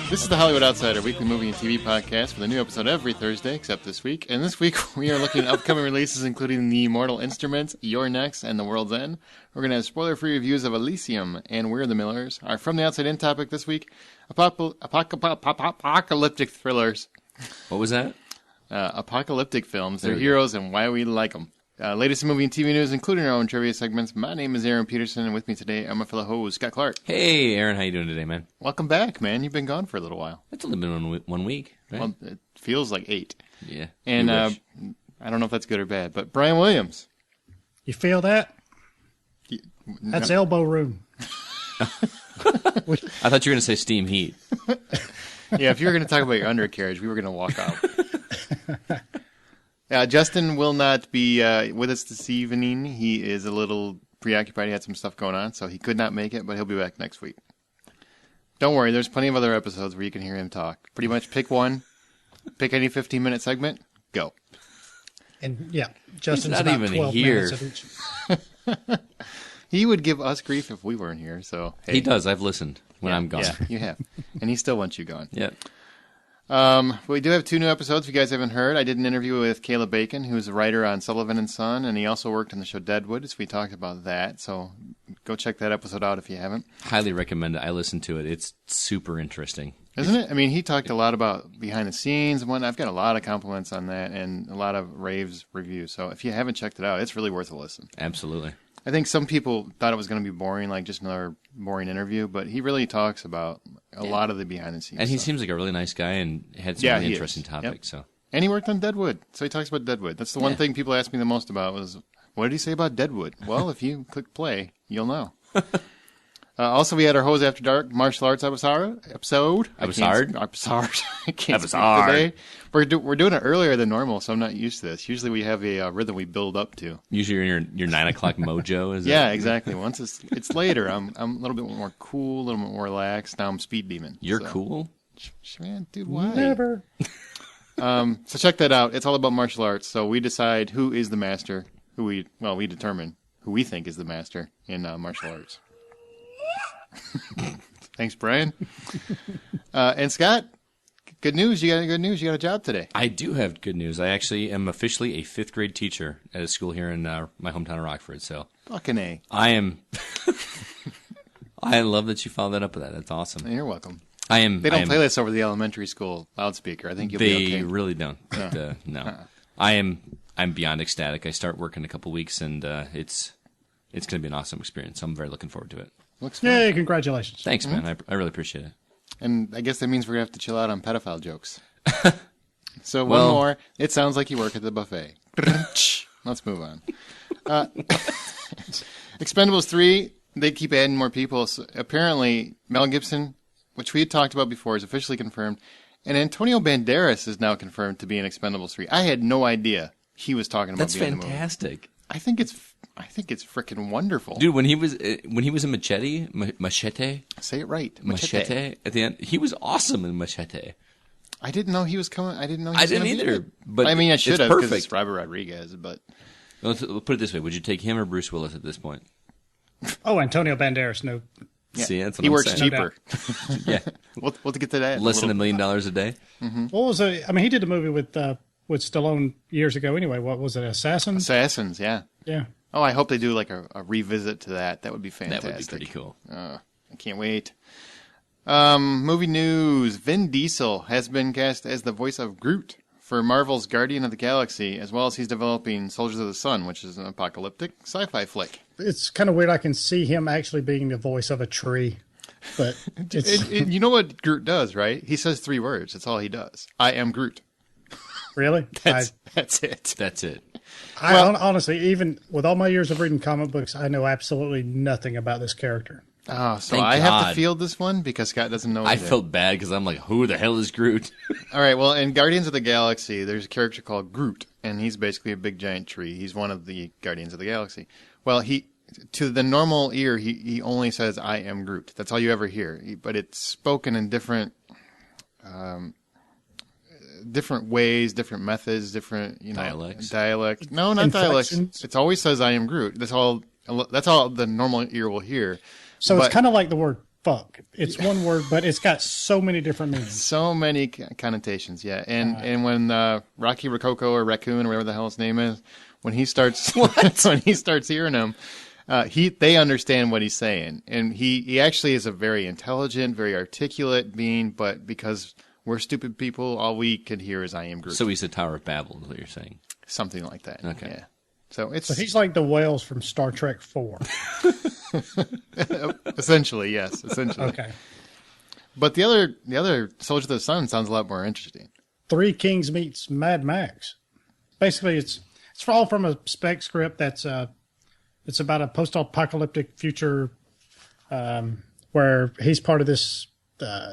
This is the Hollywood Outsider weekly movie and TV podcast with a new episode every Thursday, except this week. And this week we are looking at upcoming releases, including The Mortal Instruments, Your Next, and The World's End. We're going to have spoiler-free reviews of Elysium and We're the Millers. Our From the Outside In topic this week, apocalyptic thrillers. What was that? Apocalyptic films, their heroes, and why we like them. Latest movie and TV news, including our own trivia segments. My name is Aaron Peterson, and with me today, I'm my fellow host, Scott Clark. Hey, Aaron, how you doing today, man? Welcome back, man. You've been gone for a little while. It's only been one week, right? Well, it feels like 8. Yeah. And I don't know if that's good or bad, but Brian Williams. You feel that? That's elbow room. I thought you were going to say steam heat. Yeah, if you were going to talk about your undercarriage, we were going to walk out. Justin will not be with us this evening. He is a little preoccupied. He had some stuff going on, so he could not make it, but he'll be back next week. Don't worry, there's plenty of other episodes where you can hear him talk. Pretty much pick one, pick any 15-minute segment, go. And yeah, Justin's not about even 12 here. minutes of each. He would give us grief if we weren't here, so hey. He does. I've listened when I'm gone. Yeah, you have. And he still wants you gone. Yeah. We do have 2 new episodes if you guys haven't heard. I did an interview with Caleb Bacon, who's a writer on Sullivan and Son, and he also worked on the show Deadwood, so we talked about that. So go check that episode out if you haven't. Highly recommend it. I listened to it. It's super interesting. Isn't it? I mean, he talked a lot about behind the scenes and whatnot. I've got a lot of compliments on that and a lot of raves reviews. So if you haven't checked it out, it's really worth a listen. Absolutely. I think some people thought it was going to be boring, like just another boring interview, but he really talks about a lot of the behind the scenes And he stuff. seems like a really nice guy and had some really interesting topics. Yep. So. And he worked on Deadwood, so he talks about Deadwood. That's the one thing people ask me the most about was, what did he say about Deadwood? Well, if you click play, you'll know. Also, we had our Hose After Dark martial arts episode. I can't speak today. We're doing it earlier than normal, so I'm not used to this. Usually we have a rhythm we build up to. Usually you're in your 9 o'clock mojo. Is Yeah, exactly. Once it's later, I'm a little bit more cool, a little bit more relaxed. Now I'm speed demon. You're cool? Man, dude, why? Never. So check that out. It's all about martial arts. So we decide who is the master, we determine who we think is the master in martial arts. Thanks, Brian. And Scott, good news. You got a job today. I do have good news. I actually am officially a 5th grade teacher at a school here in my hometown of Rockford. So Fucking A. I am. I love that you followed that up with that. That's awesome. You're welcome. I am. They don't play this over the elementary school loudspeaker. I think you'll be okay. They really don't. But, no. I'm beyond ecstatic. I start work in a couple weeks, and it's going to be an awesome experience. I'm very looking forward to it. Looks fun. Yay, congratulations. Thanks, man. I really appreciate it. And I guess that means we're going to have to chill out on pedophile jokes. So one more. It sounds like you work at the buffet. Let's move on. Expendables 3, they keep adding more people. So apparently, Mel Gibson, which we had talked about before, is officially confirmed. And Antonio Banderas is now confirmed to be in Expendables 3. I had no idea he was talking about being in the movie. That's fantastic. I think it's freaking wonderful. Dude, when he was in Machete, Say it right. Machete at the end, he was awesome in Machete. I didn't know he was coming. I didn't know he I was didn't gonna be either. in it. But I mean, I should have because it's perfect. Robert Rodriguez. But Let's put it this way: would you take him or Bruce Willis at this point? Oh, Antonio Banderas, no. yeah. See, that's what he I'm works saying. cheaper. Yeah, We'll get to that. less than $1 million a day. What was it? I mean, he did a movie with Stallone years ago anyway. What was it, Assassins? Assassins, yeah. Yeah. Oh, I hope they do like a revisit to that. That would be fantastic. That would be pretty cool. I can't wait. Movie news. Vin Diesel has been cast as the voice of Groot for Marvel's Guardian of the Galaxy, as well as he's developing Soldiers of the Sun, which is an apocalyptic sci-fi flick. It's kind of weird. I can see him actually being the voice of a tree. But it's You know what Groot does, right? He says 3 words. That's all he does. I am Groot. really? That's it. That's it. Honestly, even with all my years of reading comic books, I know absolutely nothing about this character. Oh, so Thank I have to God. field this one because Scott doesn't know I either. felt bad because I'm like, who the hell is Groot? All right, well, in Guardians of the Galaxy, there's a character called Groot, and he's basically a big giant tree. He's one of the Guardians of the Galaxy. Well, to the normal ear, he only says, I am Groot. That's all you ever hear. But it's spoken in different ways, different methods, different, Dialects? Dialect. No, not dialects. Inflections? It always says, I am Groot. That's all the normal ear will hear. So But- it's kind of like the word fuck. It's one word, but it's got so many different meanings. So many connotations, yeah. And when Rocky Rococo or Raccoon or whatever the hell his name is, when he starts when he starts hearing them, they understand what he's saying, and he actually is a very intelligent, very articulate being, but because we're stupid people, all we can hear is "I am Groot." So he's the Tower of Babel, is what you're saying. Something like that. Okay. Yeah. So he's like the whales from Star Trek 4. Essentially, yes. Essentially. Okay. But the other Soldier of the Sun sounds a lot more interesting. Three Kings meets Mad Max. Basically, it's all from a spec script that's it's about a post-apocalyptic future where he's part of this.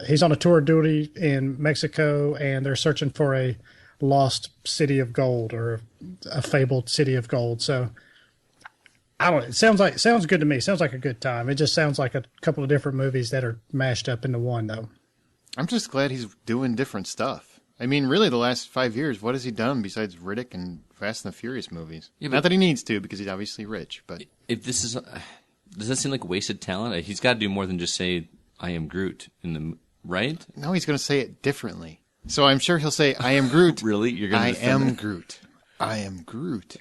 He's on a tour of duty in Mexico, and they're searching for a lost city of gold or a fabled city of gold. So I don't know. It sounds good to me. It sounds like a good time. It just sounds like a couple of different movies that are mashed up into one, though. I'm just glad he's doing different stuff. I mean, really, the last 5 years, what has he done besides Riddick and Fast and the Furious movies? Yeah, not that he needs to, because he's obviously rich. But if this is, does that seem like wasted talent? He's got to do more than just say "I am Groot" right? No, he's going to say it differently. So I'm sure he'll say, "I am Groot." Really? You're going to I am Groot. I am Groot.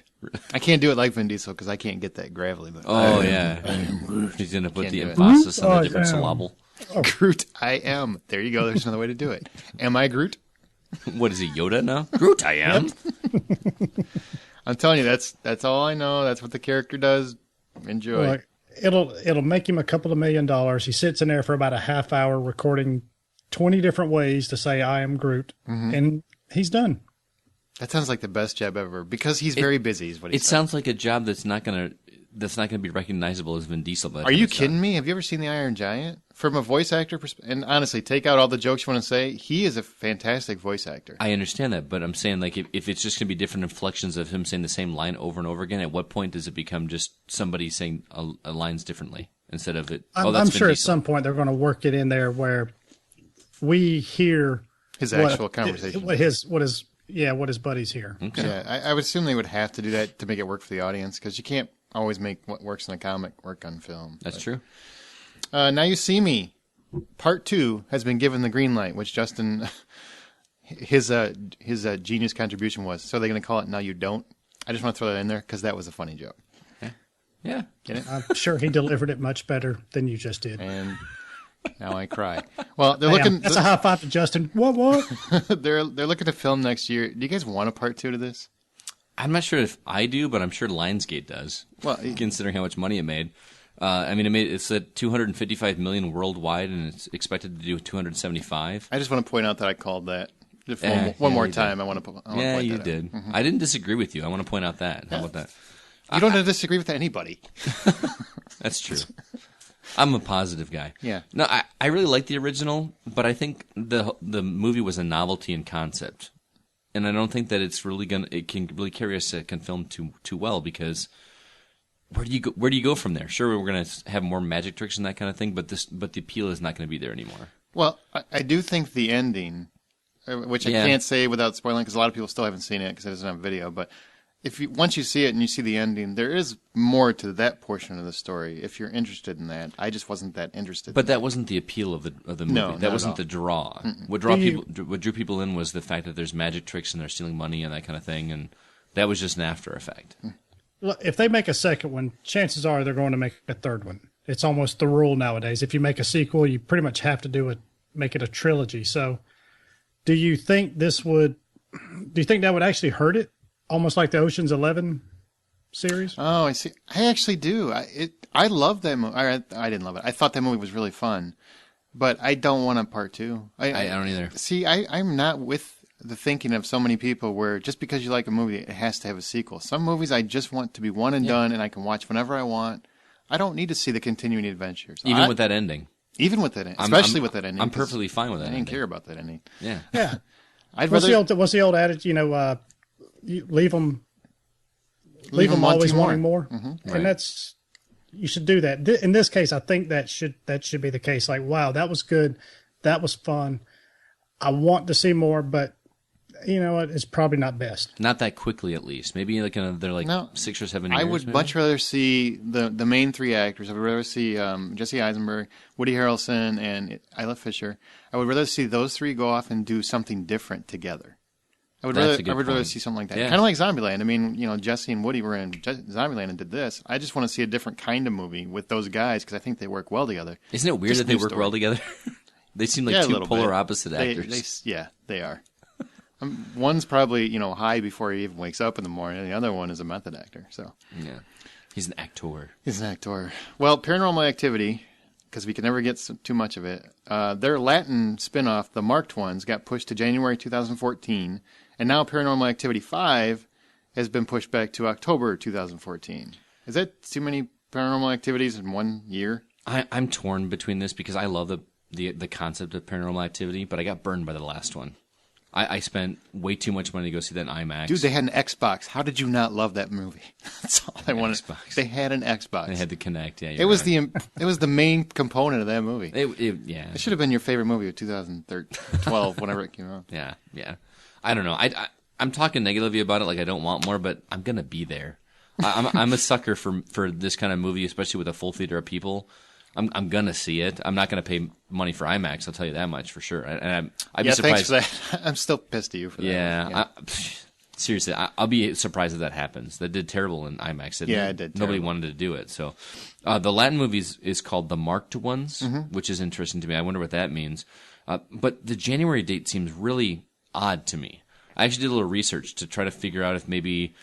I can't do it like Vin Diesel because I can't get that gravelly. But I am Groot. He's going to put the emphasis on a different syllable. Oh. Groot, I am. There you go. There's another way to do it. Am I Groot? What is he, Yoda now? Groot, I am. I'm telling you, that's all I know. That's what the character does. Enjoy. Well, it'll make him a couple of $1 million. He sits in there for about a half hour recording 20 different ways to say "I am Groot," and he's done. That sounds like the best job ever because he's very busy. Is what he said. Sounds like a job that's not gonna be recognizable as Vin Diesel. Are you kidding me? Have you ever seen The Iron Giant? From a voice actor perspective, and honestly, take out all the jokes you want to say, he is a fantastic voice actor. I understand that, but I'm saying like if it's just gonna be different inflections of him saying the same line over and over again, at what point does it become just somebody saying a lines differently instead of it? I'm sure at some point they're going to work it in there where we hear his actual conversation. What his buddies hear. Okay. Yeah, I would assume they would have to do that to make it work for the audience because you can't always make what works in a comic work on film. That's true. Now You See Me, Part 2 has been given the green light, which Justin, his genius contribution was. So they're going to call it Now You Don't. I just want to throw that in there because that was a funny joke. Yeah. Get it? I'm sure he delivered it much better than you just did. And now I cry. Well, they're looking. That's a high five to Justin. What? They're looking to film next year. Do you guys want a part 2 to this? I'm not sure if I do, but I'm sure Lionsgate does. Well, considering how much money it made. I mean, it's at $255 million worldwide, and it's expected to do 275. I just want to point out that I called that. If one more time, I want to. Yeah, you did. Mm-hmm. I didn't disagree with you. I want to point out that. How about that? You don't have to disagree with anybody. That's true. I'm a positive guy. Yeah. No, I really like the original, but I think the movie was a novelty in concept, and I don't think that it can really carry a second film too well because where do you go from there? Sure, we're gonna have more magic tricks and that kind of thing, but the appeal is not going to be there anymore. Well, I do think the ending, which I can't say without spoiling because a lot of people still haven't seen it because it doesn't have video, but. Once you see it and you see the ending, there is more to that portion of the story. If you're interested in that, I just wasn't that interested. But that wasn't the appeal of the movie. No, that wasn't the draw. What drew people in was the fact that there's magic tricks and they're stealing money and that kind of thing, and that was just an after effect. Well, if they make a second one, chances are they're going to make a third one. It's almost the rule nowadays. If you make a sequel, you pretty much have to make it a trilogy. So, do you think that would actually hurt it? Almost like the Ocean's 11 series? Oh, I see. I actually do. I love that movie. I didn't love it. I thought that movie was really fun, but I don't want a part 2. I don't either. See, I'm not with the thinking of so many people where just because you like a movie, it has to have a sequel. Some movies I just want to be one and done, and I can watch whenever I want. I don't need to see the continuing adventures. Even with that ending. Even with that ending. Especially with that ending. I'm perfectly fine with that ending. I didn't care about that ending. Yeah. Yeah. What's the old adage, you leave them always wanting more. Mm-hmm. And that's, you should do that. In this case, I think that should be the case. Like, wow, that was good. That was fun. I want to see more, but you know what? It's probably not best. Not that quickly, at least. Maybe like another No. 6 or 7 years. I would maybe? much rather see the main three actors. I would rather see Jesse Eisenberg, Woody Harrelson, and Isla Fisher. I would rather see those three go off and do something different together. I would rather see something like that. Yeah. Kind of like Zombieland. I mean, you know, Jesse and Woody were in Zombieland and did this. I just want to see a different kind of movie with those guys because I think they work well together. Isn't it weird Just that they new work story. well together? They seem like Yeah, a two little polar bit. opposite actors. They are. One's probably, you know, high before he even wakes up in the morning, and the other one is a method actor. So Yeah. He's an actor. he's an actor. Well, Paranormal Activity, because we can never get too much of it. Their Latin spinoff, The Marked Ones, got pushed to January 2014, and now Paranormal Activity 5 has been pushed back to October 2014. Is that too many Paranormal Activities in 1 year? I'm torn between this because I love the concept of Paranormal Activity, but I got burned by the last one. I spent way too much money to go see that in IMAX. Dude, they had an Xbox. How did you not love that movie? That's all I wanted. Xbox. They had an Xbox. They had to connect. Yeah, It was the main component of that movie. yeah. It should have been your favorite movie of 2012, whenever it came out. Yeah. I don't know. I'm talking negatively about it, like I don't want more, but I'm gonna be there. I'm a sucker for this kind of movie, especially with a full theater of people. I'm gonna see it. I'm not gonna pay money for IMAX. I'll tell you that much for sure. And I'd be surprised. Thanks for that. I'm still pissed at you for that. Yeah. Seriously, I'll be surprised if that happens. That did terrible in IMAX. It did. Nobody terrible. wanted to do it. So, the Latin movie is called The Marked Ones, which is interesting to me. I wonder what that means. But the January date seems really odd to me. I actually did a little research to try to figure out if maybe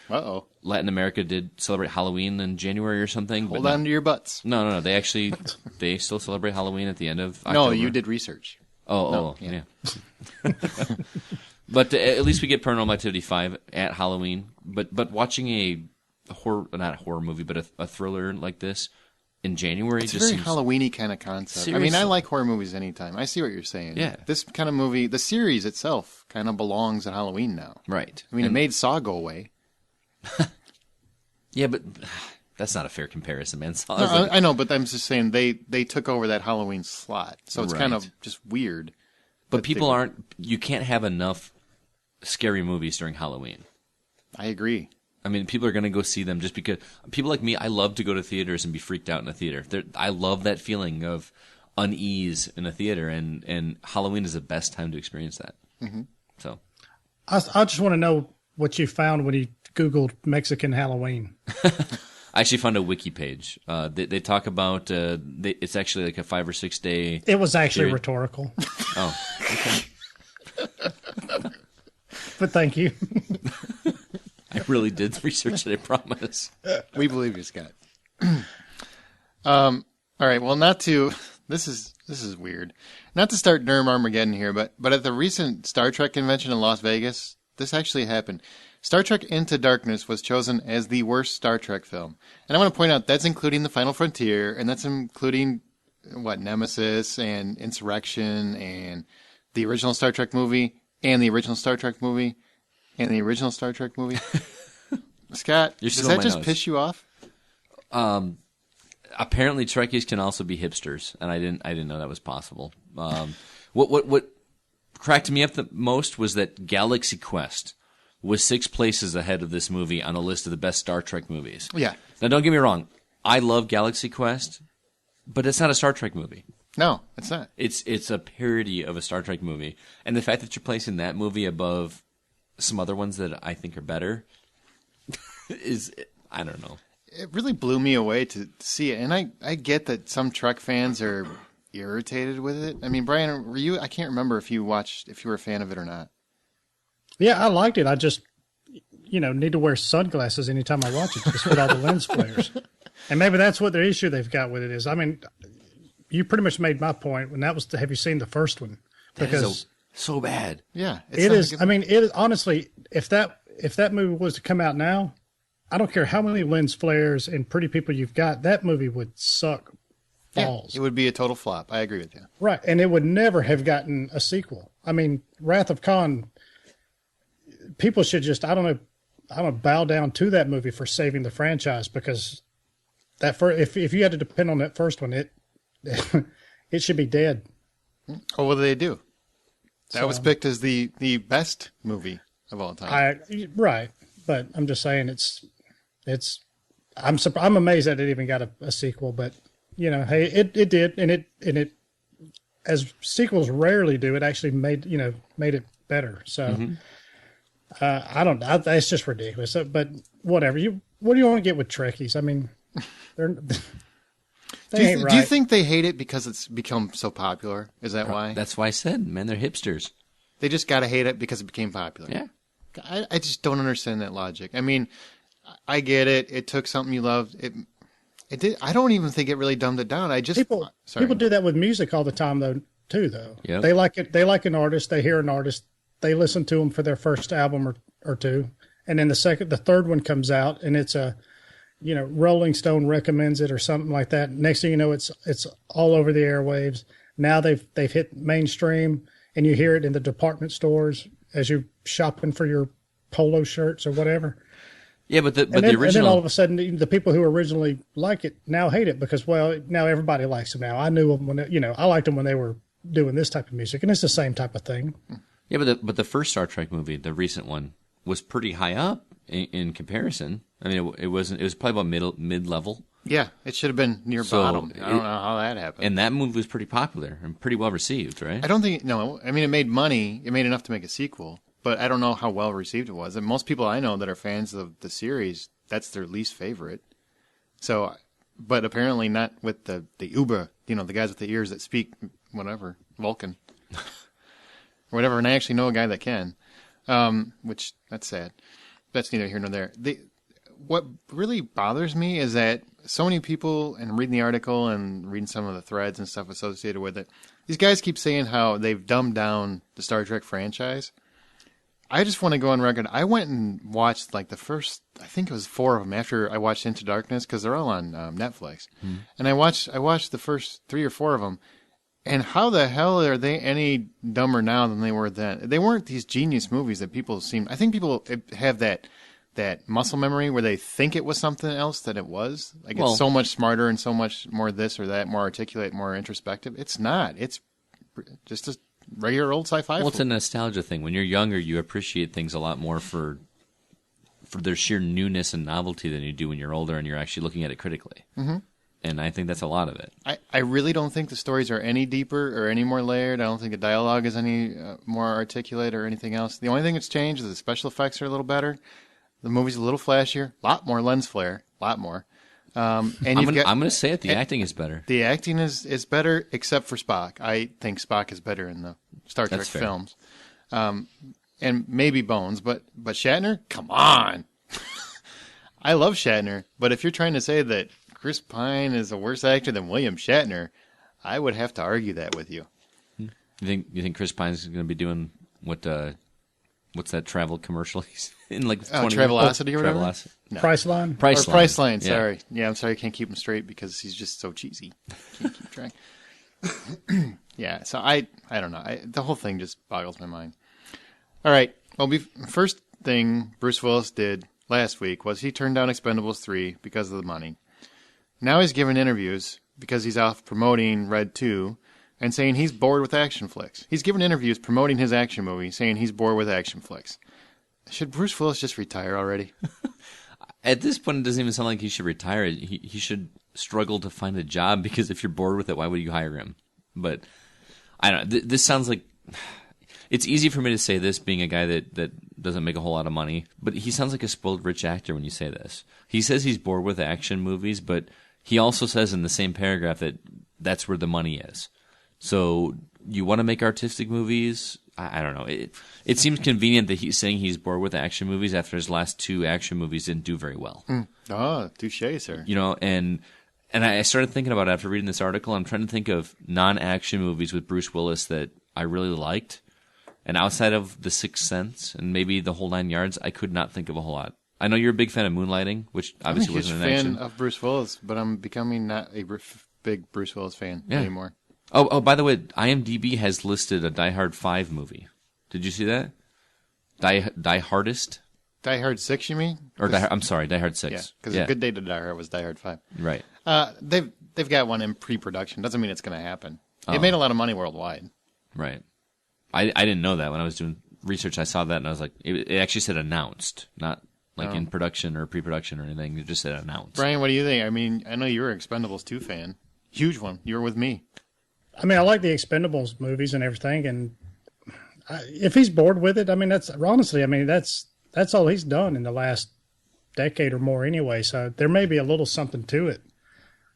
Latin America did celebrate Halloween in January or something. Hold on to your butts. No. They still celebrate Halloween at the end of October. No, you did research. Yeah. But at least we get Paranormal Activity 5 at Halloween. But watching not a horror movie, but a thriller like this in January It's a just very seems Halloween-y kind of concept. I mean, I like horror movies anytime. I see what you're saying. Yeah. This kind of movie, the series itself, kind of belongs at Halloween now. right. I mean, it made Saw go away. Yeah, but that's not a fair comparison, man. No, I know, but I'm just saying they took over that Halloween slot. So it's kind Right. of just weird. But you can't have enough scary movies during Halloween. I agree. I mean, people are going to go see them just because people like me, I love to go to theaters and be freaked out in a theater. I love that feeling of unease in a theater, and Halloween is the best time to experience that. Mm-hmm. So, I just want to know what you found when you Googled Mexican Halloween. I actually found a wiki page. They talk about it's actually like a 5 or 6 day. It was actually period. rhetorical, Oh, okay. but thank you. I really did research it. I promise. We believe you, Scott. All right. Well, this is weird. Not to start Nerm Armageddon here, but at the recent Star Trek convention in Las Vegas, this actually happened. Star Trek Into Darkness was chosen as the worst Star Trek film. And I want to point out that's including The Final Frontier, and that's including, Nemesis and Insurrection and the original Star Trek movie and the original Star Trek movie and the original Star Trek movie. Scott, You're does still that on my just nose. piss you off? Apparently, Trekkies can also be hipsters, and I didn't know that was possible. What cracked me up the most was that Galaxy Quest was 6 places ahead of this movie on a list of the best Star Trek movies. Yeah. Now, don't get me wrong. I love Galaxy Quest, but it's not a Star Trek movie. No, it's not. It's a parody of a Star Trek movie. And the fact that you're placing that movie above some other ones that I think are better is, I don't know. It really blew me away to see it. And I get that some Trek fans are irritated with it. I mean, Brian, were you? I can't remember if you were a fan of it or not. Yeah, I liked it. I just, need to wear sunglasses anytime I watch it just with all the lens flares. And maybe that's what the issue they've got with it is. I mean, you pretty much made my point when that was have you seen the first one? Because so bad. Yeah, it is. I mean, it is honestly. If that movie was to come out now, I don't care how many lens flares and pretty people you've got. That movie would suck balls. It would be a total flop. I agree with you. Right, and it would never have gotten a sequel. I mean, Wrath of Khan. People should just I don't know, bow down to that movie for saving the franchise because that if you had to depend on that first one, it should be dead. Oh, what do they do? That was picked as the best movie of all time. Right, but I'm just saying it's. I'm amazed that it even got a sequel, but hey, it did, and it as sequels rarely do. It actually made it better. So I don't know. It's just ridiculous. But whatever. What do you want to get with Trekkies? I mean, they're. Do you think they hate it because it's become so popular? Is that why? That's why I said, man, they're hipsters. They just got to hate it because it became popular. Yeah. I just don't understand that logic. I mean, I get it. It took something you loved. It did. I don't even think it really dumbed it down. People do that with music all the time, though. Yep. They like it. They like an artist. They hear an artist. They listen to them for their first album or two, and then the third one comes out, and it's a, Rolling Stone recommends it or something like that. Next thing you know, it's all over the airwaves. Now they've hit mainstream, and you hear it in the department stores as you're shopping for your polo shirts or whatever. Yeah, but the original. And then all of a sudden, the people who originally like it now hate it because, well, now everybody likes them now. I knew them when I liked them when they were doing this type of music, and it's the same type of thing. Yeah, but the first Star Trek movie, the recent one, was pretty high up in comparison. I mean, it wasn't. It was probably about mid-level. Yeah, it should have been near bottom. I don't know how that happened. And that movie was pretty popular and pretty well received, right? I don't think. No, I mean, it made money. It made enough to make a sequel, but I don't know how well received it was. And most people I know that are fans of the series, that's their least favorite. So, but apparently not with the Uber, the guys with the ears that speak whatever Vulcan or whatever. And I actually know a guy that can, which that's sad. That's neither here nor there. What really bothers me is that so many people, and reading the article and reading some of the threads and stuff associated with it, these guys keep saying how they've dumbed down the Star Trek franchise. I just want to go on record. I went and watched like the first, I think it was 4 of them after I watched Into Darkness, because they're all on Netflix. And I watched the first 3 or 4 of them. And how the hell are they any dumber now than they were then? They weren't these genius movies that people seem. I think people have that muscle memory where they think it was something else than it was. Like it's so much smarter and so much more this or that, more articulate, more introspective. It's not. It's just a regular old sci-fi. Well, it's a nostalgia thing. When you're younger, you appreciate things a lot more for their sheer newness and novelty than you do when you're older and you're actually looking at it critically. Mm-hmm. And I think that's a lot of it. I really don't think the stories are any deeper or any more layered. I don't think the dialogue is any more articulate or anything else. The only thing that's changed is the special effects are a little better. The movie's a little flashier, a lot more lens flare, a lot more. And I'm going to say it, the acting is better. The acting is better, except for Spock. I think Spock is better in the Star Trek films. And maybe Bones, but Shatner? Come on! I love Shatner, but if you're trying to say that Chris Pine is a worse actor than William Shatner, I would have to argue that with you. You think Chris Pine is going to be doing what's that travel commercial he's in, like 20 Travelocity or whatever? Travelocity. No. Priceline? Priceline, sorry. Yeah, I'm sorry I can't keep him straight because he's just so cheesy. Can't keep track. Yeah, so I don't know. The whole thing just boggles my mind. All right. Well, first thing Bruce Willis did last week was he turned down Expendables 3 because of the money. Now he's giving interviews because he's off promoting Red 2 and saying he's bored with action flicks. He's giving interviews promoting his action movie, saying he's bored with action flicks. Should Bruce Willis just retire already? At this point, it doesn't even sound like he should retire. He should struggle to find a job, because if you're bored with it, why would you hire him? But I don't know. This sounds like... It's easy for me to say this, being a guy that doesn't make a whole lot of money, but he sounds like a spoiled rich actor when you say this. He says he's bored with action movies, but he also says in the same paragraph that that's where the money is. So you want to make artistic movies? I don't know. It seems convenient that he's saying he's bored with action movies after his last 2 action movies didn't do very well. Oh, touche, sir. And I started thinking about it after reading this article. I'm trying to think of non-action movies with Bruce Willis that I really liked. And outside of The Sixth Sense and maybe The Whole Nine Yards, I could not think of a whole lot. I know you're a big fan of Moonlighting, which obviously wasn't an action. I'm a fan of Bruce Willis, but I'm becoming not a big Bruce Willis fan anymore. Oh, by the way, IMDb has listed a Die Hard 5 movie. Did you see that? Die Hardest? Die Hard 6, you mean? Or I'm sorry, Die Hard 6. Yeah, because A Good Day to Die Hard was Die Hard 5. Right. They've got one in pre-production. Doesn't mean it's going to happen. It made a lot of money worldwide. Right. I didn't know that when I was doing research. I saw that and I was like, it actually said announced, not like in production or pre-production or anything. It just said announced. Brian, what do you think? I mean, I know you're an Expendables 2 fan. Huge one. You were with me. I mean, I like the Expendables movies and everything, and if he's bored with it, I mean, that's all he's done in the last decade or more anyway. So there may be a little something to it,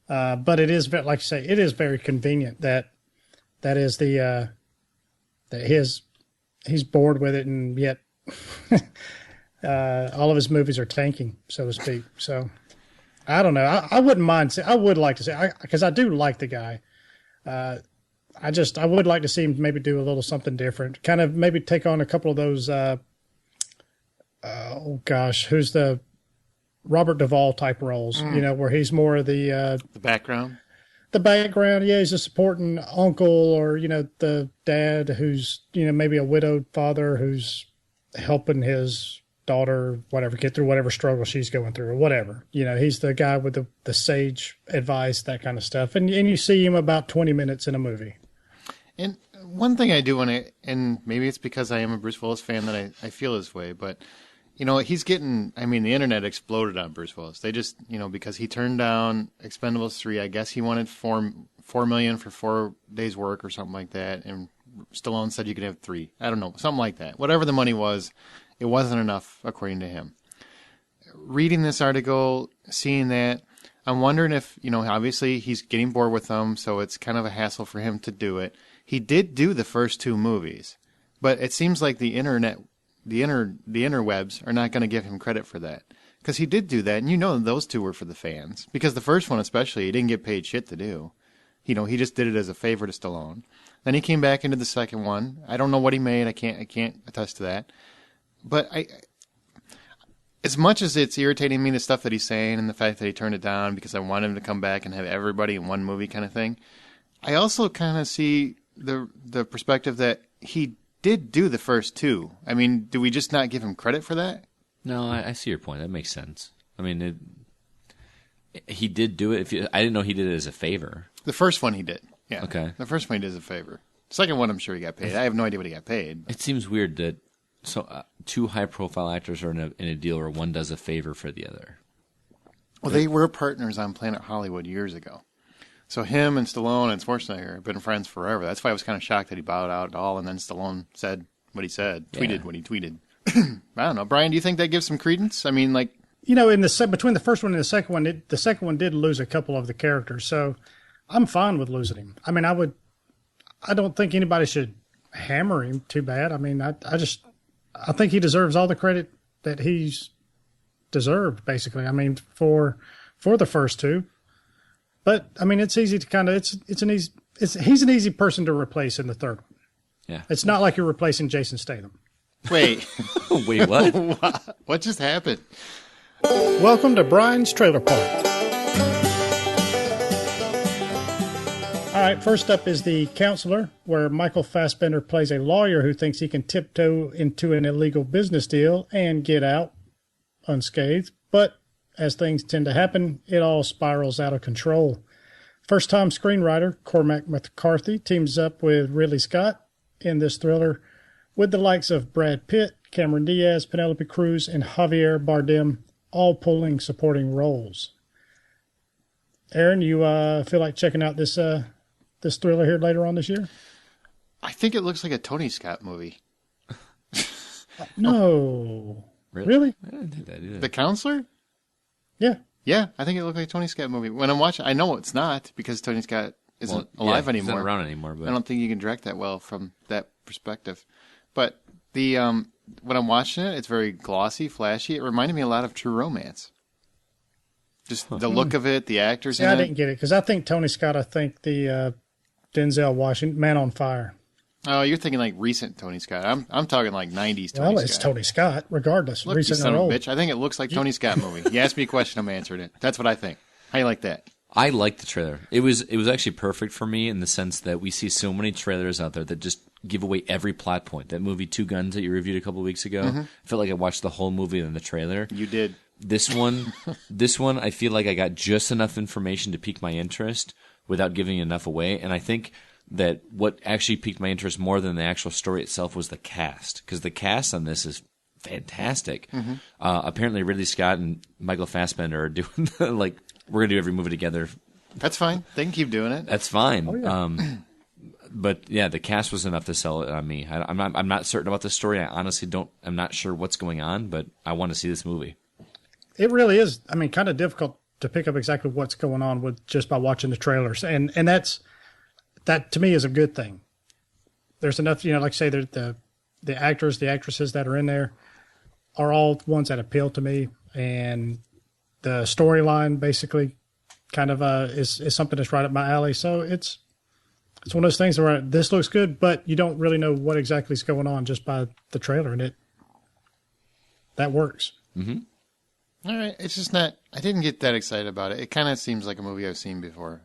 but it is, like you say, it is very convenient that is the that he's bored with it, and yet all of his movies are tanking, so to speak. So I don't know. I wouldn't mind. I would like to say, because I do like the guy. I would like to see him maybe do a little something different. Kind of maybe take on a couple of those, who's the Robert Duvall type roles, where he's more of the background. The background, yeah, he's a supporting uncle or, the dad who's, maybe a widowed father who's helping his daughter, whatever, get through whatever struggle she's going through or whatever. He's the guy with the sage advice, that kind of stuff. And you see him about 20 minutes in a movie. And one thing I do want to, and maybe it's because I am a Bruce Willis fan that I feel this way, but, he's getting, the internet exploded on Bruce Willis. They just, because he turned down Expendables 3, I guess he wanted $4 million for 4 days work or something like that. And Stallone said you could have 3. I don't know, something like that. Whatever the money was, it wasn't enough, according to him. Reading this article, seeing that, I'm wondering if, obviously he's getting bored with them, so it's kind of a hassle for him to do it. He did do the first 2 movies, but it seems like the internet, the interwebs are not going to give him credit for that. Because he did do that, and those 2 were for the fans. Because the first one especially, he didn't get paid shit to do. He just did it as a favor to Stallone. Then he came back into the second one. I don't know what he made. I can't attest to that. But as much as it's irritating me, the stuff that he's saying and the fact that he turned it down because I want him to come back and have everybody in one movie kind of thing, I also kind of see the perspective that he did do the first 2. Do we just not give him credit for that? No, I see your point. That makes sense. He did do it. I didn't know he did it as a favor. The first one he did. Yeah. Okay. The first one he did as a favor. The second one, I'm sure he got paid. I have no idea what he got paid. It seems weird that 2 high-profile actors are in a deal where one does a favor for the other. Well, they were partners on Planet Hollywood years ago. So him and Stallone and Schwarzenegger have been friends forever. That's why I was kind of shocked that he bowed out at all, and then Stallone said what he said, tweeted what he tweeted. I don't know. Brian, do you think that gives some credence? In between the first one and the second one, the second one did lose a couple of the characters, so I'm fine with losing him. I don't think anybody should hammer him too bad. I think he deserves all the credit that he's deserved, basically. For the first 2. But it's easy to he's an easy person to replace in the third one. Yeah. It's not like you're replacing Jason Statham. Wait. Wait, what? What just happened? Welcome to Brian's Trailer Park. All right, first up is The Counselor, where Michael Fassbender plays a lawyer who thinks he can tiptoe into an illegal business deal and get out unscathed. But as things tend to happen, it all spirals out of control. First-time screenwriter Cormac McCarthy teams up with Ridley Scott in this thriller with the likes of Brad Pitt, Cameron Diaz, Penelope Cruz, and Javier Bardem all pulling supporting roles. Aaron, you feel like checking out this thriller here later on this year? I think it looks like a Tony Scott movie. No. Really? I didn't think that either. The Counselor? Yeah. Yeah, I think it looked like a Tony Scott movie. When I'm watching, I know it's not because Tony Scott isn't alive anymore. He's not around anymore. But I don't think you can direct that well from that perspective. But the when I'm watching it, it's very glossy, flashy. It reminded me a lot of True Romance. Just the look of it, the actors in it. I didn't get it because I think Tony Scott, the Denzel Washington, Man on Fire. Oh, you're thinking like recent Tony Scott. I'm talking like 90s Tony Scott. Well, it's Tony Scott, regardless. Look, recent you son or of old. a bitch. I think it looks like Tony Scott movie. You asked me a question, I'm answering it. That's what I think. How you like that? I liked the trailer. It was actually perfect for me in the sense that we see so many trailers out there that just give away every plot point. That movie Two Guns that you reviewed a couple of weeks ago, I felt like I watched the whole movie in the trailer. You did. This one, I feel like I got just enough information to pique my interest without giving enough away. And I think that what actually piqued my interest more than the actual story itself was the cast, because the cast on this is fantastic. Mm-hmm. Apparently, Ridley Scott and Michael Fassbender are doing like we're gonna do every movie together. That's fine. They can keep doing it. That's fine. Oh, yeah. But yeah, the cast was enough to sell it on me. I'm not certain about the story. I honestly don't. I'm not sure what's going on, but I want to see this movie. It really is. I mean, kind of difficult to pick up exactly what's going on with just by watching the trailers, and that to me is a good thing. There's enough, like I say, the actors, the actresses that are in there are all ones that appeal to me, and the storyline basically kind of is something that's right up my alley. So it's one of those things where this looks good, but you don't really know what exactly is going on just by the trailer, and that works. Mm-hmm. All right. It's just not, I didn't get that excited about it. It kind of seems like a movie I've seen before.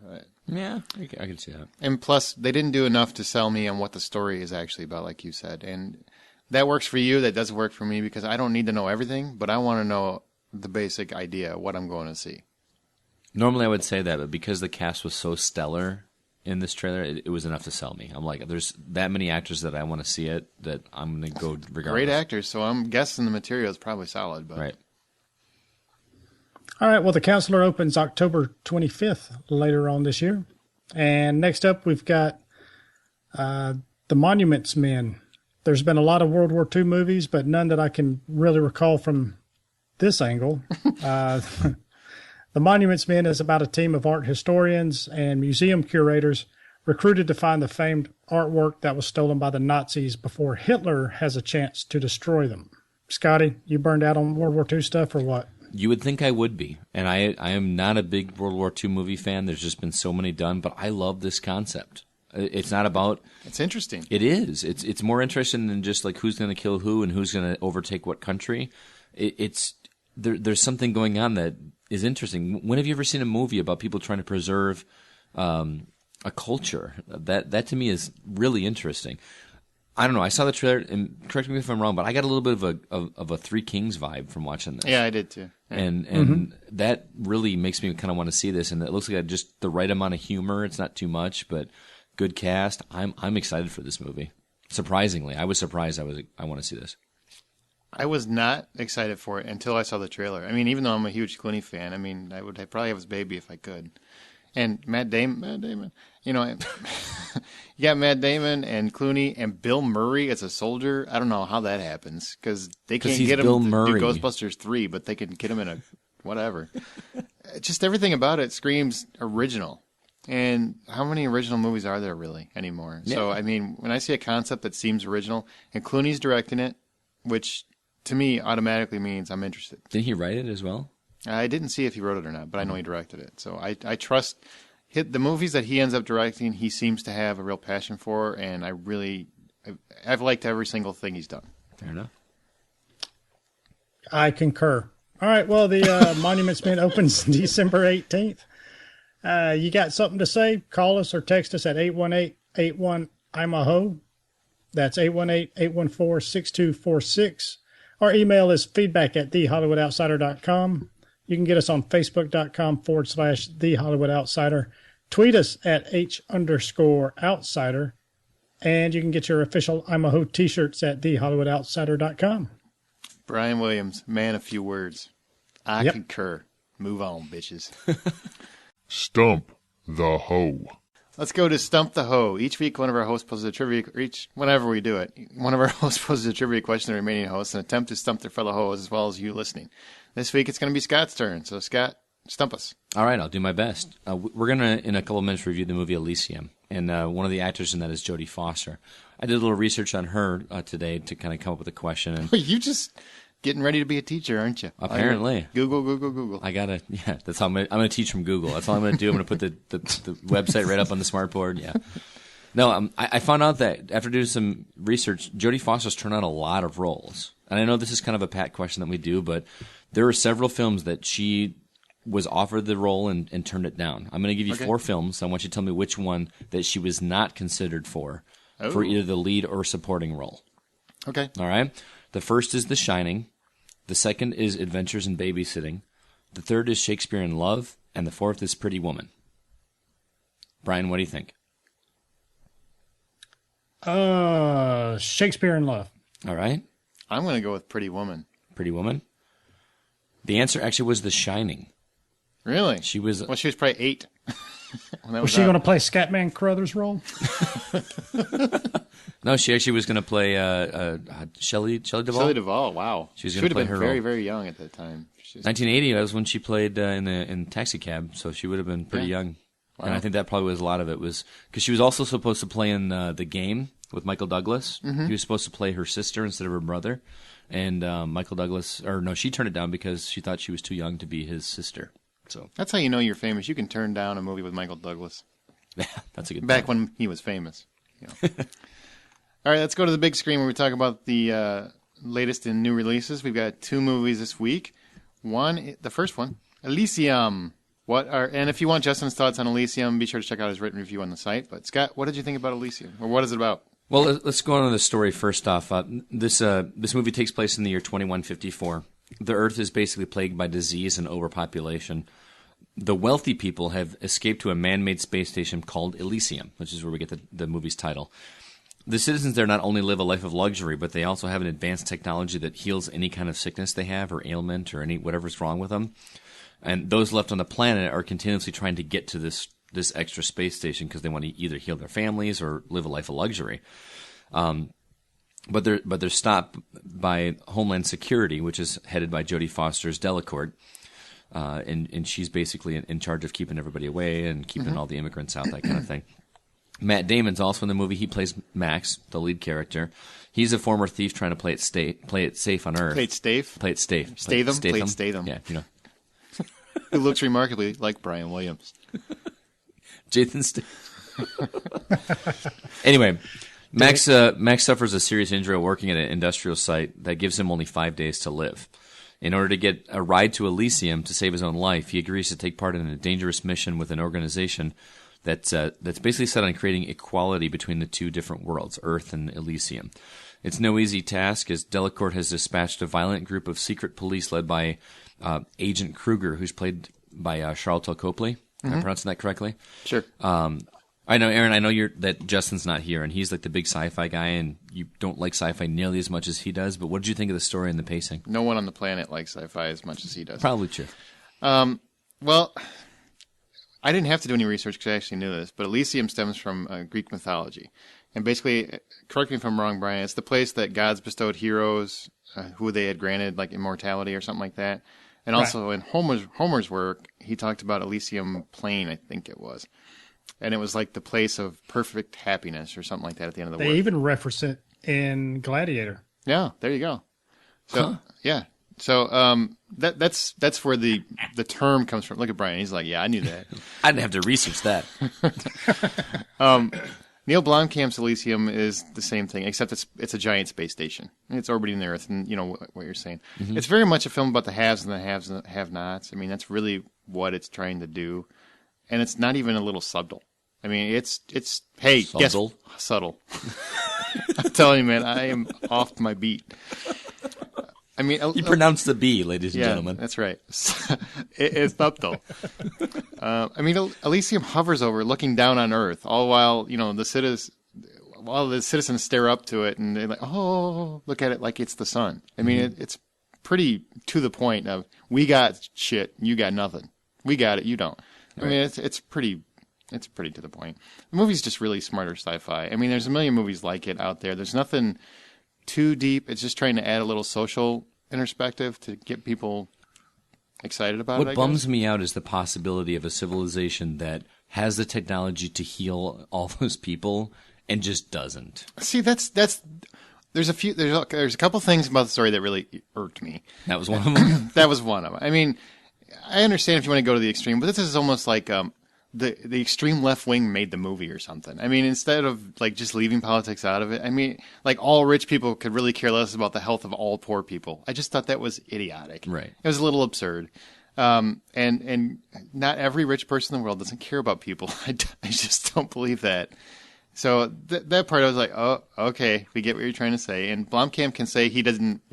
Yeah, I can see that. And plus, they didn't do enough to sell me on what the story is actually about, like you said. And that works for you. That doesn't work for me because I don't need to know everything, but I want to know the basic idea of what I'm going to see. Normally I would say that, but because the cast was so stellar in this trailer, it was enough to sell me. I'm like, there's that many actors that I want to see it that I'm going to go regardless. Great actors, so I'm guessing the material is probably solid. But. Right. All right, well, The Counselor opens October 25th later on this year. And next up, we've got The Monuments Men. There's been a lot of World War II movies, but none that I can really recall from this angle. The Monuments Men is about a team of art historians and museum curators recruited to find the famed artwork that was stolen by the Nazis before Hitler has a chance to destroy them. Scotty, you burned out on World War II stuff or what? You would think I would be, and I am not a big World War II movie fan. There's just been so many done, but I love this concept. It's not about... It's interesting. It is. It's more interesting than just like who's going to kill who and who's going to overtake what country. There's something going on that is interesting. When have you ever seen a movie about people trying to preserve a culture? That to me is really interesting. I don't know. I saw the trailer, and correct me if I'm wrong, but I got a little bit of a Three Kings vibe from watching this. Yeah, I did too. Yeah. And that really makes me kind of want to see this. And it looks like just the right amount of humor. It's not too much, but good cast. I'm excited for this movie. Surprisingly, I was surprised. I want to see this. I was not excited for it until I saw the trailer. I mean, even though I'm a huge Clooney fan, I mean, I'd probably have his baby if I could. And Matt Damon, you got Matt Damon and Clooney and Bill Murray as a soldier. I don't know how that happens because they can't get him to do Ghostbusters 3, but they can get him in a whatever. Just everything about it screams original. And how many original movies are there really anymore? Yeah. So, I mean, when I see a concept that seems original and Clooney's directing it, which to me automatically means I'm interested. Did he write it as well? I didn't see if he wrote it or not, but I know he directed it. So I trust the movies that he ends up directing. He seems to have a real passion for, and I've liked every single thing he's done. Fair enough. I concur. All right, well, the Monuments Men opens December 18th. You got something to say? Call us or text us at 818-81-IMAHO. That's 818-814-6246. Our email is feedback@thehollywoodoutsider.com. You can get us on Facebook.com/The Hollywood Outsider. Tweet us at H_outsider. And you can get your official Imaho t-shirts at TheHollywoodOutsider.com. Brian Williams, man of few words. I concur. Move on, bitches. Stump the Hoe. Let's go to Stump the Hoe. Each week, one of our hosts poses a trivia. Whenever we do it, one of our hosts poses a trivia question to the remaining hosts, and attempt to stump their fellow hoes as well as you listening. This week, it's going to be Scott's turn. So, Scott, stump us. All right, I'll do my best. We're going to, in a couple of minutes, review the movie Elysium, and one of the actors in that is Jodie Foster. I did a little research on her today to kind of come up with a question. And you just getting ready to be a teacher, aren't you? Apparently. Google. I got to, that's how I'm going to teach from Google. That's all I'm going to do. I'm going to put the website right up on the smartboard. Yeah. No, I found out that after doing some research, Jodie Foster's turned on a lot of roles. And I know this is kind of a pat question that we do, but there were several films that she was offered the role and turned it down. I'm going to give you 4 films. I want you to tell me which one that she was not considered for either the lead or supporting role. Okay. All right. The first is The Shining. The second is Adventures in Babysitting. The third is Shakespeare in Love. And the fourth is Pretty Woman. Brian, what do you think? Shakespeare in Love. All right. I'm going to go with Pretty Woman. Pretty Woman. The answer actually was The Shining. Really? She was. Well, she was probably 8. when that Was she going to play Scatman Crothers' role? No, she actually was going to play Shelley Duvall. Shelley Duvall. Wow. She was She going would to have play been her very, role. very young at that time. 1980. That was when she played in Taxi Cab, so she would have been pretty young. Wow. And I think that probably was a lot of it was because she was also supposed to play in The Game with Michael Douglas. Mm-hmm. He was supposed to play her sister instead of her brother, and Michael Douglas, or no, she turned it down because she thought she was too young to be his sister. So That's how you know you're famous. You can turn down a movie with Michael Douglas. yeah, that's a good. Back point. when he was famous. You know. All right, let's go to the big screen where we talk about the latest in new releases. We've got 2 movies this week. The first one, Elysium. And if you want Justin's thoughts on Elysium, be sure to check out his written review on the site. But Scott, what did you think about Elysium, or what is it about? Well, let's go on to the story first off. This movie takes place in the year 2154. The Earth is basically plagued by disease and overpopulation. The wealthy people have escaped to a man-made space station called Elysium, which is where we get the movie's title. The citizens there not only live a life of luxury, but they also have an advanced technology that heals any kind of sickness they have or ailment or whatever's wrong with them. And those left on the planet are continuously trying to get to this extra space station because they want to either heal their families or live a life of luxury. But they're stopped by Homeland Security, which is headed by Jodie Foster's Delacourt. And she's basically in charge of keeping everybody away and keeping all the immigrants out, that kind of thing. Matt Damon's also in the movie. He plays Max, the lead character. He's a former thief trying to play it safe on Earth. Play it safe. Play it safe. Statham? Played Statham. Yeah, you know. Who looks remarkably like Brian Williams. Jason Statham. Anyway, Max suffers a serious injury while working at an industrial site that gives him only 5 days to live. In order to get a ride to Elysium to save his own life, he agrees to take part in a dangerous mission with an organization that's basically set on creating equality between the 2 different worlds, Earth and Elysium. It's no easy task, as Delacourt has dispatched a violent group of secret police led by Agent Kruger, who's played by Charlton Copley. Am I pronouncing that correctly? Sure. I know, Aaron, that Justin's not here, and he's like the big sci-fi guy, and you don't like sci-fi nearly as much as he does, but what did you think of the story and the pacing? No one on the planet likes sci-fi as much as he does. Probably true. Well, I didn't have to do any research because I actually knew this, but Elysium stems from Greek mythology. And basically, correct me if I'm wrong, Brian, it's the place that gods bestowed heroes who they had granted like immortality or something like that. And also in Homer's work, he talked about Elysium Plain, I think it was. And it was like the place of perfect happiness or something like that at the end of the They work. even reference it in Gladiator. Yeah, there you go. So yeah, so that's where the term comes from. Look at Brian; he's like, yeah, I knew that. I didn't have to research that. Neil Blomkamp's Elysium is the same thing, except it's a giant space station. It's orbiting the Earth, and you know what you're saying. Mm-hmm. It's very much a film about the haves and the have-nots. I mean, that's really what it's trying to do, and it's not even a little subtle. I mean, it's hey, subtle. Guess subtle. I'm telling you, man, I am off my beat. I mean, You pronounce the B, ladies and gentlemen. That's right. It's subtle. I mean, Elysium hovers over, looking down on Earth, all while the citizens stare up to it and they're like, "Oh, look at it like it's the sun." I mean, it's pretty to the point of we got shit, you got nothing. We got it, you don't. I mean, it's pretty to the point. The movie's just really smarter sci-fi. I mean, there's a million movies like it out there. There's nothing too deep. It's just trying to add a little social perspective to get people excited about it. What bums me out is the possibility of a civilization that has the technology to heal all those people and just doesn't. See, there's a couple things about the story that really irked me. That was one of them. That was one of them. I mean, I understand if you want to go to the extreme, but this is almost like the extreme left wing made the movie or something. I mean, instead of like just leaving politics out of it, I mean, like all rich people could really care less about the health of all poor people. I just thought that was idiotic. Right. It was a little absurd. And not every rich person in the world doesn't care about people. I just don't believe that. So that part I was like, oh, okay, we get what you're trying to say. And Blomkamp can say he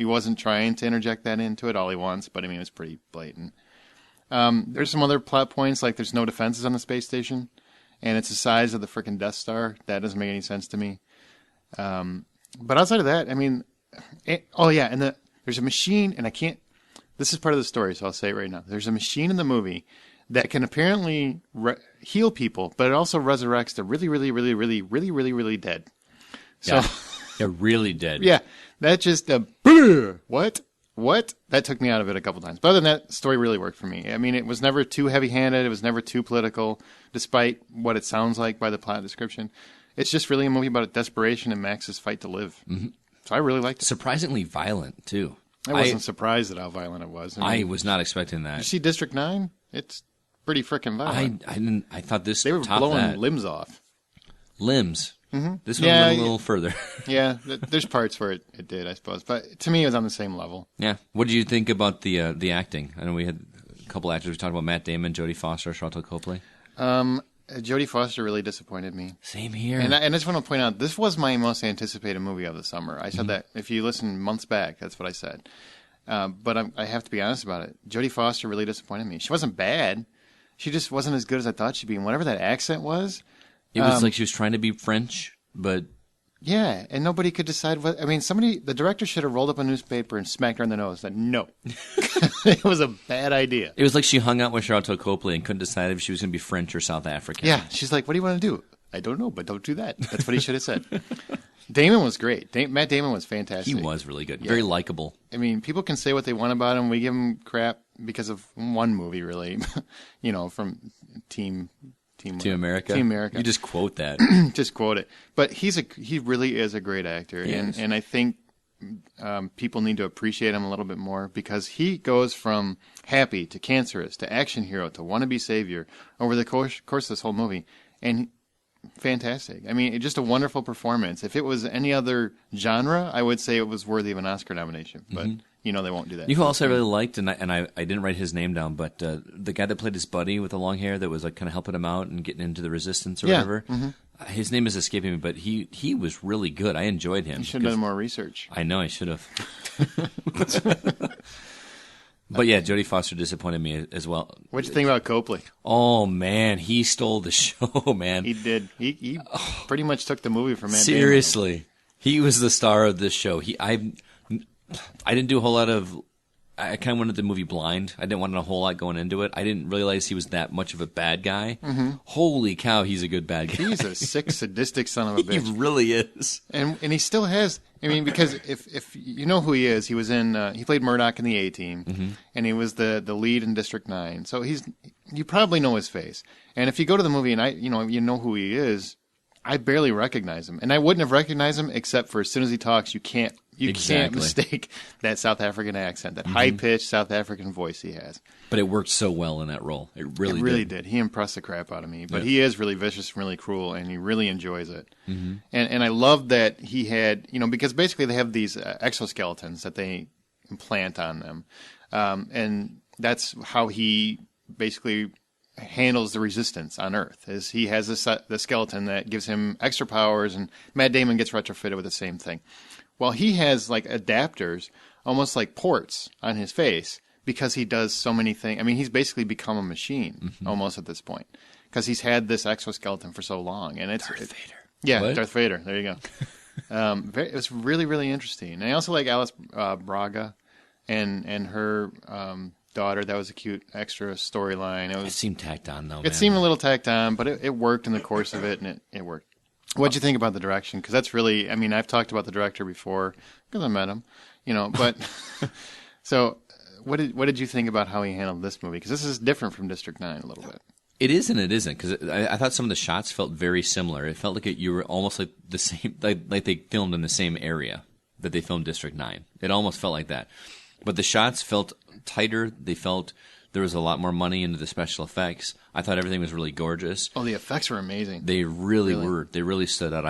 wasn't trying to interject that into it all he wants, but I mean, it was pretty blatant. There's some other plot points, like there's no defenses on the space station, and it's the size of the frickin' Death Star. That doesn't make any sense to me. But outside of that, I mean, there's a machine, and I can't. This is part of the story, so I'll say it right now. There's a machine in the movie that can apparently heal people, but it also resurrects the really, really, really, really, really, really, really dead. So, Yeah. They're really dead. yeah, that just what? That took me out of it a couple times. But other than that, the story really worked for me. I mean, it was never too heavy-handed. It was never too political, despite what it sounds like by the plot description. It's just really a movie about desperation and Max's fight to live. Mm-hmm. So I really liked it. Surprisingly violent, too. I wasn't surprised at how violent it was. I was not expecting that. Did you see District 9? It's pretty freaking violent. I thought this They were topped blowing that. limbs off. Limbs. Mm-hmm. This one Yeah, went a little further. Yeah, there's parts where it did, I suppose. But to me, it was on the same level. Yeah. What did you think about the acting? I know we had a couple actors. We talked about Matt Damon, Jodie Foster, Charlotte Copley. Jodie Foster really disappointed me. Same here. And I just want to point out, this was my most anticipated movie of the summer. I said that. If you listen months back, that's what I said. But I have to be honest about it. Jodie Foster really disappointed me. She wasn't bad. She just wasn't as good as I thought she'd be. And whatever that accent was... It was like she was trying to be French, but... Yeah, and nobody could decide what... I mean, the director should have rolled up a newspaper and smacked her on the nose. Said, no. It was a bad idea. It was like she hung out with Charlotte Copley and couldn't decide if she was going to be French or South African. Yeah, she's like, what do you want to do? I don't know, but don't do that. That's what he should have said. Damon was great. Matt Damon was fantastic. He was really good. Yeah. Very likable. I mean, people can say what they want about him. We give him crap because of one movie, really. From Team America. Team America. You just quote that. Just quote it. But he really is a great actor, and I think people need to appreciate him a little bit more because he goes from happy to cancerous to action hero to wannabe savior over the course of this whole movie, and fantastic. I mean, just a wonderful performance. If it was any other genre, I would say it was worthy of an Oscar nomination, but. They won't do that. You know who else I really liked, and I didn't write his name down, but the guy that played his buddy with the long hair that was like kind of helping him out and getting into the resistance or whatever. Mm-hmm. His name is escaping me, but he was really good. I enjoyed him. You should have done more research. I know I should have. But yeah, Jodie Foster disappointed me as well. What'd you think about Copley? Oh man, he stole the show, man. He did. He pretty much took the movie from Matt Seriously, Damon. He was the star of this show. I didn't do a whole lot of. I kind of wanted the movie blind. I didn't want a whole lot going into it. I didn't realize he was that much of a bad guy. Mm-hmm. Holy cow, he's a good bad guy. He's a sick, sadistic son of a bitch. He really is. And he still has. I mean, because if you know who he is, he was in. He played Murdoch in the A-Team, and he was the lead in District 9. So you probably know his face. And if you go to the movie and you know who he is, I barely recognize him, and I wouldn't have recognized him except for as soon as he talks, you can't mistake that South African accent, that high-pitched South African voice he has. But it worked so well in that role. It really did. He impressed the crap out of me. But he is really vicious and really cruel, and he really enjoys it. Mm-hmm. And I love that he had, because basically they have these exoskeletons that they implant on them. And that's how he basically handles the resistance on Earth. Is he has the skeleton that gives him extra powers, and Matt Damon gets retrofitted with the same thing. Well, he has like adapters, almost like ports on his face, because he does so many things. I mean, he's basically become a machine almost at this point, because he's had this exoskeleton for so long. And Darth Vader. Yeah, what? Darth Vader. There you go. It was really, really interesting. And I also like Alice Braga and her daughter. That was a cute extra storyline. It seemed tacked on, though. It seemed a little tacked on, but it worked in the course of it, and it worked. What'd you think about the direction? Because that's really, I mean, I've talked about the director before because I met him, but so what did you think about how he handled this movie? Because this is different from District 9 a little bit. It is and it isn't, because I thought some of the shots felt very similar. It felt like you were almost like the same, like they filmed in the same area that they filmed District 9. It almost felt like that. But the shots felt tighter. They felt there was a lot more money into the special effects. I thought everything was really gorgeous. Oh, the effects were amazing. They really were. They really stood out.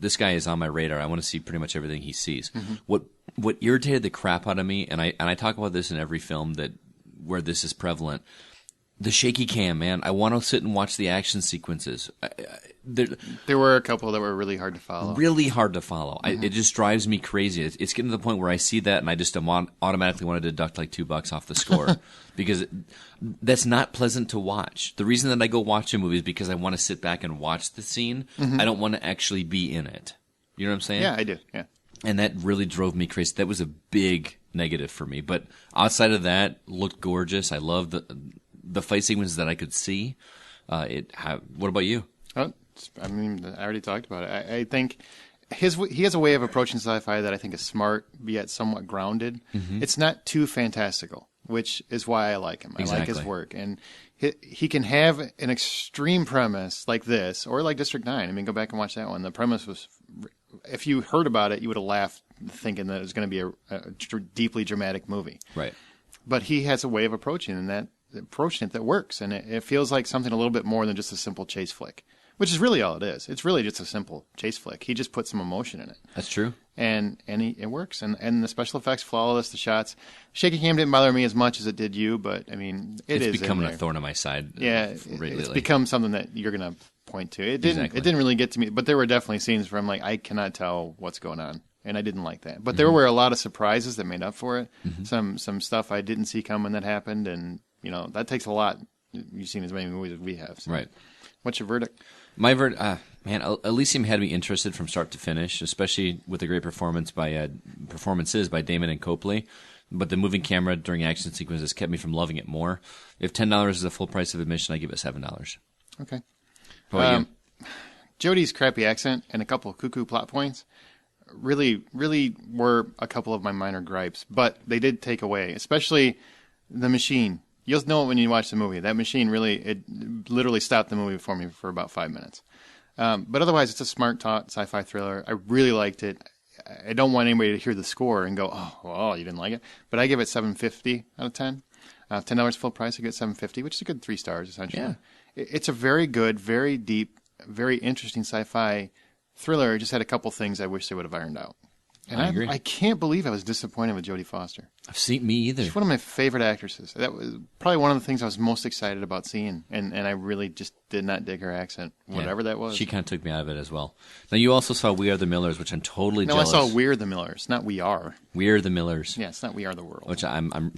This guy is on my radar. I want to see pretty much everything he sees. Mm-hmm. What irritated the crap out of me, and I talk about this in every film where this is prevalent, the shaky cam, man. I want to sit and watch the action sequences. There were a couple that were really hard to follow. Really hard to follow. Mm-hmm. It just drives me crazy. It's getting to the point where I see that and I just automatically want to deduct like $2 off the score because that's not pleasant to watch. The reason that I go watch a movie is because I want to sit back and watch the scene. Mm-hmm. I don't want to actually be in it. You know what I'm saying? Yeah, I do. Yeah. And that really drove me crazy. That was a big negative for me. But outside of that, looked gorgeous. I loved the fight sequences that I could see. What about you? Oh, I mean, I already talked about it. I think he has a way of approaching sci-fi that I think is smart, yet somewhat grounded. Mm-hmm. It's not too fantastical, which is why I like him. I like his work. And he can have an extreme premise like this, or like District 9. I mean, go back and watch that one. The premise was, if you heard about it, you would have laughed thinking that it was going to be a deeply dramatic movie. Right. But he has a way of approaching it that works, and it feels like something a little bit more than just a simple chase flick, which is really all it is. It's really just a simple chase flick. He just put some emotion in it. That's true. And it works. And the special effects, flawless, the shots. Shaky cam didn't bother me as much as it did you, but, I mean, it's becoming a thorn on my side. Yeah, it's become something that you're going to point to. It didn't really get to me, but there were definitely scenes where I'm like, I cannot tell what's going on. And I didn't like that. But there were a lot of surprises that made up for it. Mm-hmm. Some stuff I didn't see coming that happened, and, you know, that takes a lot. You've seen as many movies as we have. So. Right. What's your verdict? My verdict, man, Elysium had me interested from start to finish, especially with the great performances by Damon and Copley. But the moving camera during action sequences kept me from loving it more. If $10 is the full price of admission, I give it $7. Okay. How about you? Jodie's crappy accent and a couple of cuckoo plot points really were a couple of my minor gripes, but they did take away, especially the machine. You'll know it when you watch the movie. That machine it literally stopped the movie for me for about 5 minutes. But otherwise, it's a smart sci-fi thriller. I really liked it. I don't want anybody to hear the score and go, oh, well, you didn't like it. But I give it 7.50 out of 10. $10 full price, I get 7.50, which is a good 3 stars, essentially. Yeah. It's a very good, very deep, very interesting sci-fi thriller. It just had a couple things I wish they would have ironed out. And I agree. I can't believe I was disappointed with Jodie Foster. Me either. She's one of my favorite actresses. That was probably one of the things I was most excited about seeing, and I really just did not dig her accent, whatever that was. She kind of took me out of it as well. Now, you also saw We Are the Millers, which I'm totally jealous. No, I saw We're the Millers, not We Are. We're the Millers. Yeah, it's not We Are the World. Which I'm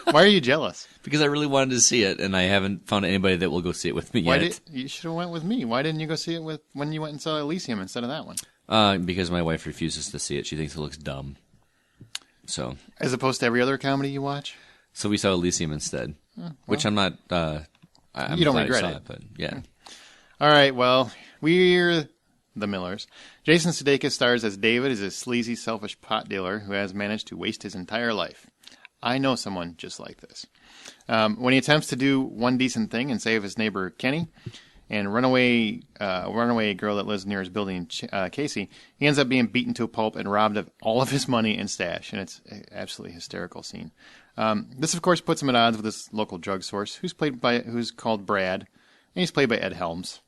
Why are you jealous? Because I really wanted to see it, and I haven't found anybody that will go see it with me yet. You should have went with me. Why didn't you go see it when you went and saw Elysium instead of that one? Because my wife refuses to see it. She thinks it looks dumb. So, as opposed to every other comedy you watch? So we saw Elysium instead, which I'm not. You don't regret it, but yeah. All right. Well, We're the Millers. Jason Sudeikis stars as David, is a sleazy, selfish pot dealer who has managed to waste his entire life. I know someone just like this. When he attempts to do one decent thing and save his neighbor Kenny and runaway girl that lives near his building, Casey, he ends up being beaten to a pulp and robbed of all of his money and stash, and it's an absolutely hysterical scene. This, of course, puts him at odds with his local drug source, who's called Brad, and he's played by Ed Helms.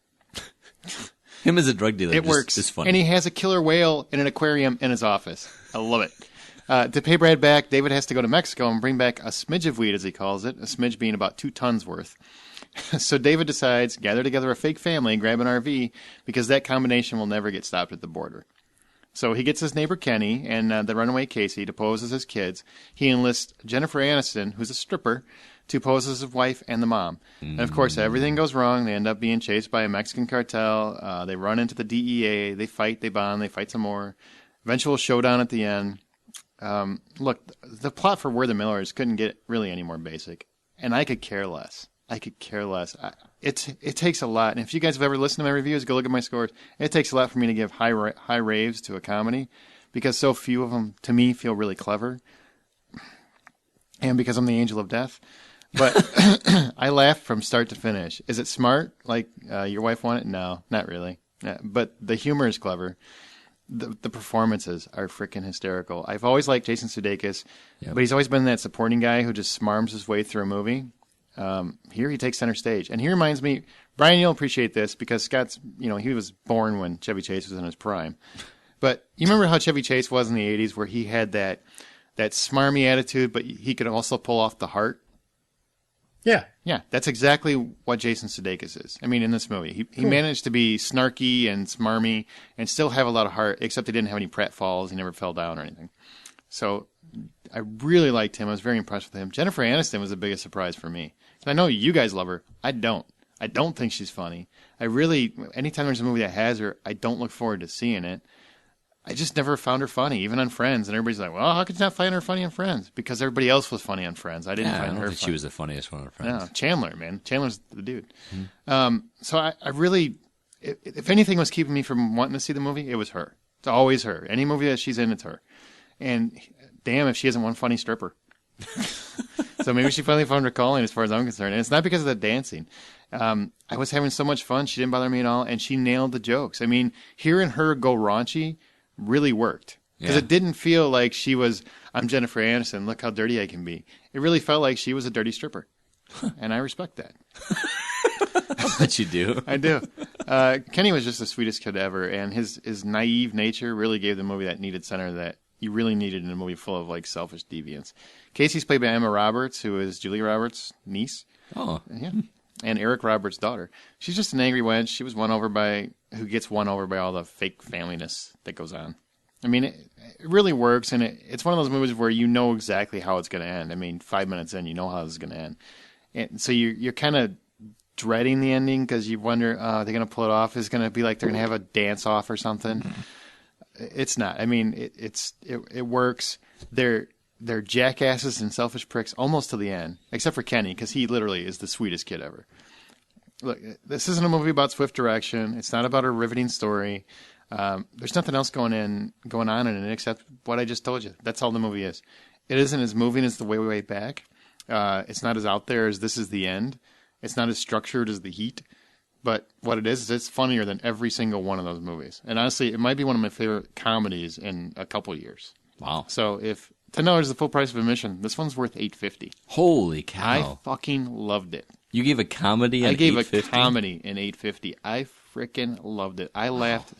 Him as a drug dealer. It works. Is funny. And he has a killer whale in an aquarium in his office. I love it. To pay Brad back, David has to go to Mexico and bring back a smidge of weed, as he calls it, a smidge being about 2 tons worth. So David decides, gather together a fake family, grab an RV, because that combination will never get stopped at the border. So he gets his neighbor Kenny and the runaway Casey to pose as his kids. He enlists Jennifer Aniston, who's a stripper, to pose as his wife and the mom. And of course, everything goes wrong. They end up being chased by a Mexican cartel. They run into the DEA. They fight. They bond. They fight some more. Eventual showdown at the end. Look, the plot for We're the Millers couldn't get really any more basic, and I could care less. It takes a lot, and if you guys have ever listened to my reviews, go look at my scores. It takes a lot for me to give high raves to a comedy, because so few of them, to me, feel really clever, and because I'm the angel of death. But I laughed from start to finish. Is it smart, like your wife wanted? No, not really. But the humor is clever. The performances are freaking hysterical. I've always liked Jason Sudeikis, but he's always been that supporting guy who just smarms his way through a movie. Here he takes center stage. And he reminds me, Brian, you'll appreciate this because Scott's, he was born when Chevy Chase was in his prime. But you remember how Chevy Chase was in the 80s where he had that smarmy attitude, but he could also pull off the heart? Yeah. Yeah, that's exactly what Jason Sudeikis is. I mean, in this movie. He managed to be snarky and smarmy and still have a lot of heart, except he didn't have any pratfalls. He never fell down or anything. So I really liked him. I was very impressed with him. Jennifer Aniston was the biggest surprise for me. I know you guys love her. I don't. I don't think she's funny. Anytime there's a movie that has her, I don't look forward to seeing it. I just never found her funny, even on Friends. And everybody's like, well, how could you not find her funny on Friends? Because everybody else was funny on Friends. I didn't I find don't her think funny. she was the funniest one of Friends. No, Chandler, man. Chandler's the dude. So I really, if anything was keeping me from wanting to see the movie, it was her. It's always her. Any movie that she's in, it's her. And damn if she isn't one funny stripper. So maybe she finally found her calling as far as I'm concerned. And it's not because of the dancing. I was having so much fun. She didn't bother me at all. And she nailed the jokes. I mean, hearing her go raunchy really worked. Because it didn't feel like she was, I'm Jennifer Aniston, look how dirty I can be. It really felt like she was a dirty stripper. And I respect that. I bet you do. I do. Kenny was just the sweetest kid ever. And his naive nature really gave the movie that needed center that you really needed in a movie full of like selfish deviants. Casey's played by Emma Roberts, who is Julia Roberts' niece. Oh. Yeah. And Eric Roberts' daughter. She's just an angry wench. She was who gets won over by all the fake familyness that goes on. I mean, it really works, and it's one of those movies where you know exactly how it's going to end. I mean, 5 minutes in, you know how this is going to end. And so you're kind of dreading the ending because you wonder, are they going to pull it off? Is it going to be like they're going to have a dance-off or something? It's not. I mean, it works. They're jackasses and selfish pricks almost to the end, except for Kenny, because he literally is the sweetest kid ever. Look, this isn't a movie about swift direction. It's not about a riveting story. There's nothing else going on in it except what I just told you. That's all the movie is. It isn't as moving as The Way, Way Back. It's not as out there as This Is the End. It's not as structured as The Heat. But what it is it's funnier than every single one of those movies. And honestly, it might be one of my favorite comedies in a couple years. Wow. So if $10 is the full price of admission, this one's worth $8.50. Holy cow. I fucking loved it. You gave a comedy an I gave $8.50? a comedy an $8.50. I freaking loved it. I laughed.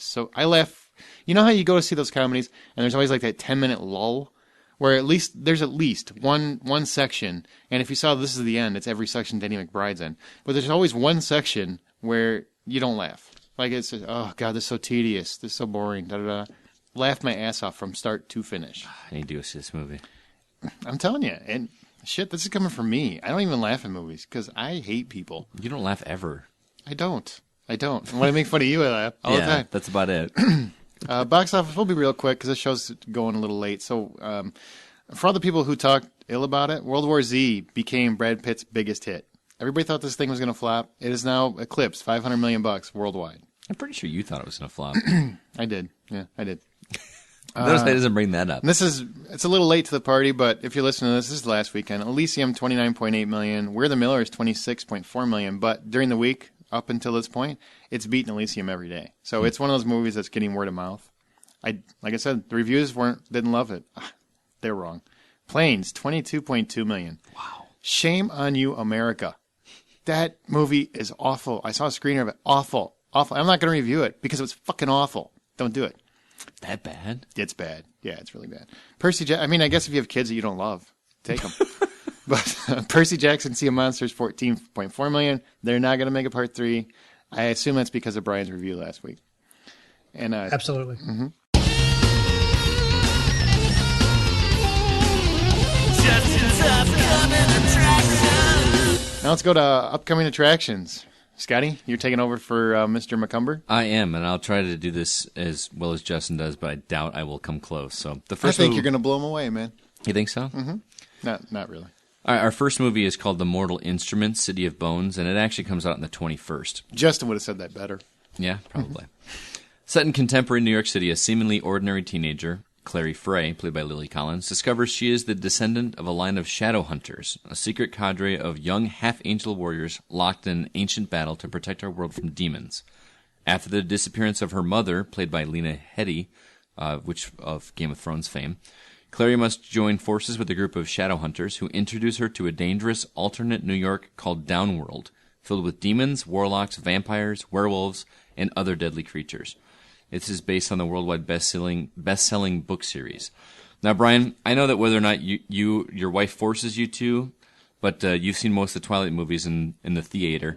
You know how you go to see those comedies and there's always like that 10-minute lull where there's at least one section, and if you saw This Is the End, it's every section Danny McBride's in. But there's always one section where you don't laugh. Like it's just, oh god, this is so tedious. This is so boring. Da da da. Laughed my ass off from start to finish. I need to go see this movie. I'm telling you, and shit, this is coming from me. I don't even laugh at movies because I hate people. You don't laugh ever. I don't. When I make fun of you, I laugh all the time. That's about it. Box office, we'll be real quick because this show's going a little late. So for all the people who talked ill about it, World War Z became Brad Pitt's biggest hit. Everybody thought this thing was going to flop. It is now eclipsed $500 million worldwide. I'm pretty sure you thought it was going to flop. I did. Yeah, I did. Notice I doesn't bring that up. It's a little late to the party, but if you're listening to this is the last weekend. Elysium, $29.8 million. We're the Millers, $26.4 million. But during the week, up until this point, it's beaten Elysium every day. So it's one of those movies that's getting word of mouth. Like I said, the reviews didn't love it. They're wrong. Planes, $22.2 million. Wow. Shame on you, America. That movie is awful. I saw a screener of it. Awful. Awful. I'm not going to review it because it was fucking awful. Don't do it. That bad? It's bad. Yeah, it's really bad. Percy Jackson, I mean, I guess if you have kids that you don't love, take them. But Percy Jackson, Sea of Monsters, $14.4 million. They're not going to make a part 3. I assume that's because of Brian's review last week. And Absolutely. Mm-hmm. Now let's go to upcoming attractions. Scotty, you're taking over for Mr. McCumber? I am, and I'll try to do this as well as Justin does, but I doubt I will come close. So the I first think you're going to blow him away, man. You think so? Mm-hmm. Not really. All right, our first movie is called The Mortal Instrument, City of Bones, and it actually comes out on the 21st. Justin would have said that better. Yeah, probably. Set in contemporary New York City, a seemingly ordinary teenager, Clary Frey, played by Lily Collins, discovers she is the descendant of a line of shadow hunters, a secret cadre of young half-angel warriors locked in an ancient battle to protect our world from demons. After the disappearance of her mother, played by Lena Headey, which of Game of Thrones fame, Clary must join forces with a group of shadow hunters who introduce her to a dangerous alternate New York called Downworld, filled with demons, warlocks, vampires, werewolves, and other deadly creatures. This is based on the worldwide best-selling book series. Now, Brian, I know that whether or not your wife forces you to, but you've seen most of the Twilight movies in the theater.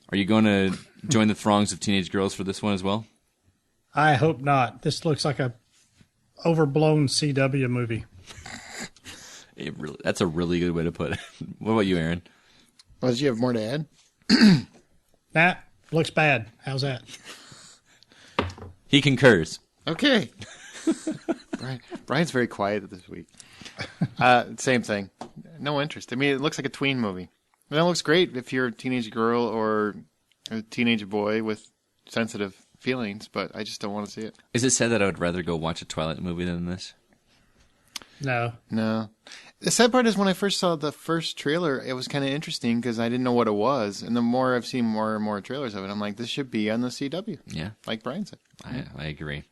Are you going to join the throngs of teenage girls for this one as well? I hope not. This looks like a overblown CW movie. That's a really good way to put it. What about you, Aaron? Well, did you have more to add? Looks bad. How's that? He concurs. Okay. Brian's very quiet this week. Same thing. No interest. I mean, it looks like a tween movie. And it looks great if you're a teenage girl or a teenage boy with sensitive feelings, but I just don't want to see it. Is it said that I would rather go watch a Twilight movie than this? No. The sad part is when I first saw the first trailer, it was kind of interesting because I didn't know what it was. And the more I've seen more and more trailers of it, I'm like, this should be on the CW. Yeah. Like Brian said. I agree.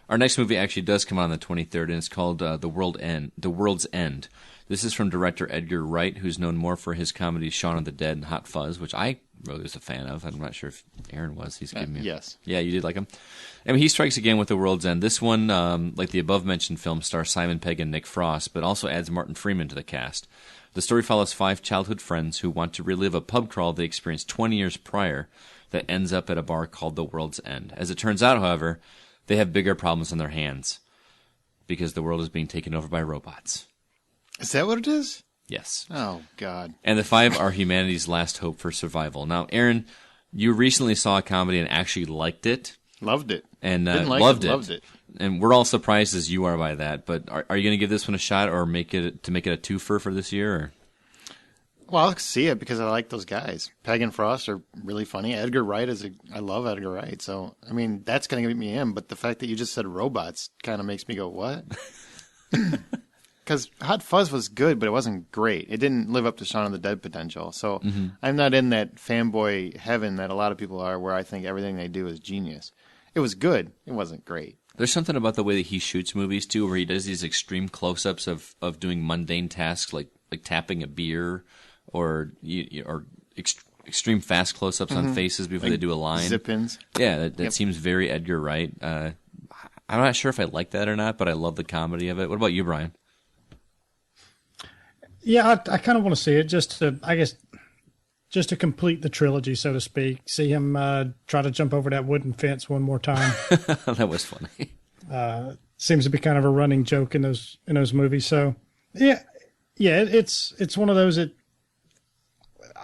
Our next movie actually does come out on the 23rd, and it's called The World's End. This is from director Edgar Wright, who's known more for his comedies Shaun of the Dead and Hot Fuzz, which I really was a fan of. I'm not sure if Aaron was. He's giving me yes. Yeah, you did like him. I mean, he strikes again with The World's End. This one, like the above-mentioned film, stars Simon Pegg and Nick Frost, but also adds Martin Freeman to the cast. The story follows 5 childhood friends who want to relive a pub crawl they experienced 20 years prior that ends up at a bar called The World's End. As it turns out, however, they have bigger problems on their hands because the world is being taken over by robots. Is that what it is? Yes. Oh, God. And the 5 are humanity's last hope for survival. Now, Aaron, you recently saw a comedy and actually liked it. Loved it. And loved it. And we're all surprised as you are by that. But are you going to give this one a shot or make it a twofer for this year? Or? Well, I'll see it because I like those guys. Pegg and Frost are really funny. Edgar Wright I love Edgar Wright. So, I mean, that's going to get me in. But the fact that you just said robots kind of makes me go, what? Because Hot Fuzz was good, but it wasn't great. It didn't live up to Shaun of the Dead potential. So I'm not in that fanboy heaven that a lot of people are where I think everything they do is genius. It was good. It wasn't great. There's something about the way that he shoots movies, too, where he does these extreme close-ups of doing mundane tasks like tapping a beer or extreme fast close-ups on faces before they do a line. Zip-ins. Yeah, that seems very Edgar Wright. I'm not sure if I like that or not, but I love the comedy of it. What about you, Brian? Yeah, I kind of want to see it just to complete the trilogy, so to speak. See him try to jump over that wooden fence one more time. That was funny. Seems to be kind of a running joke in those movies. So yeah, it's one of those that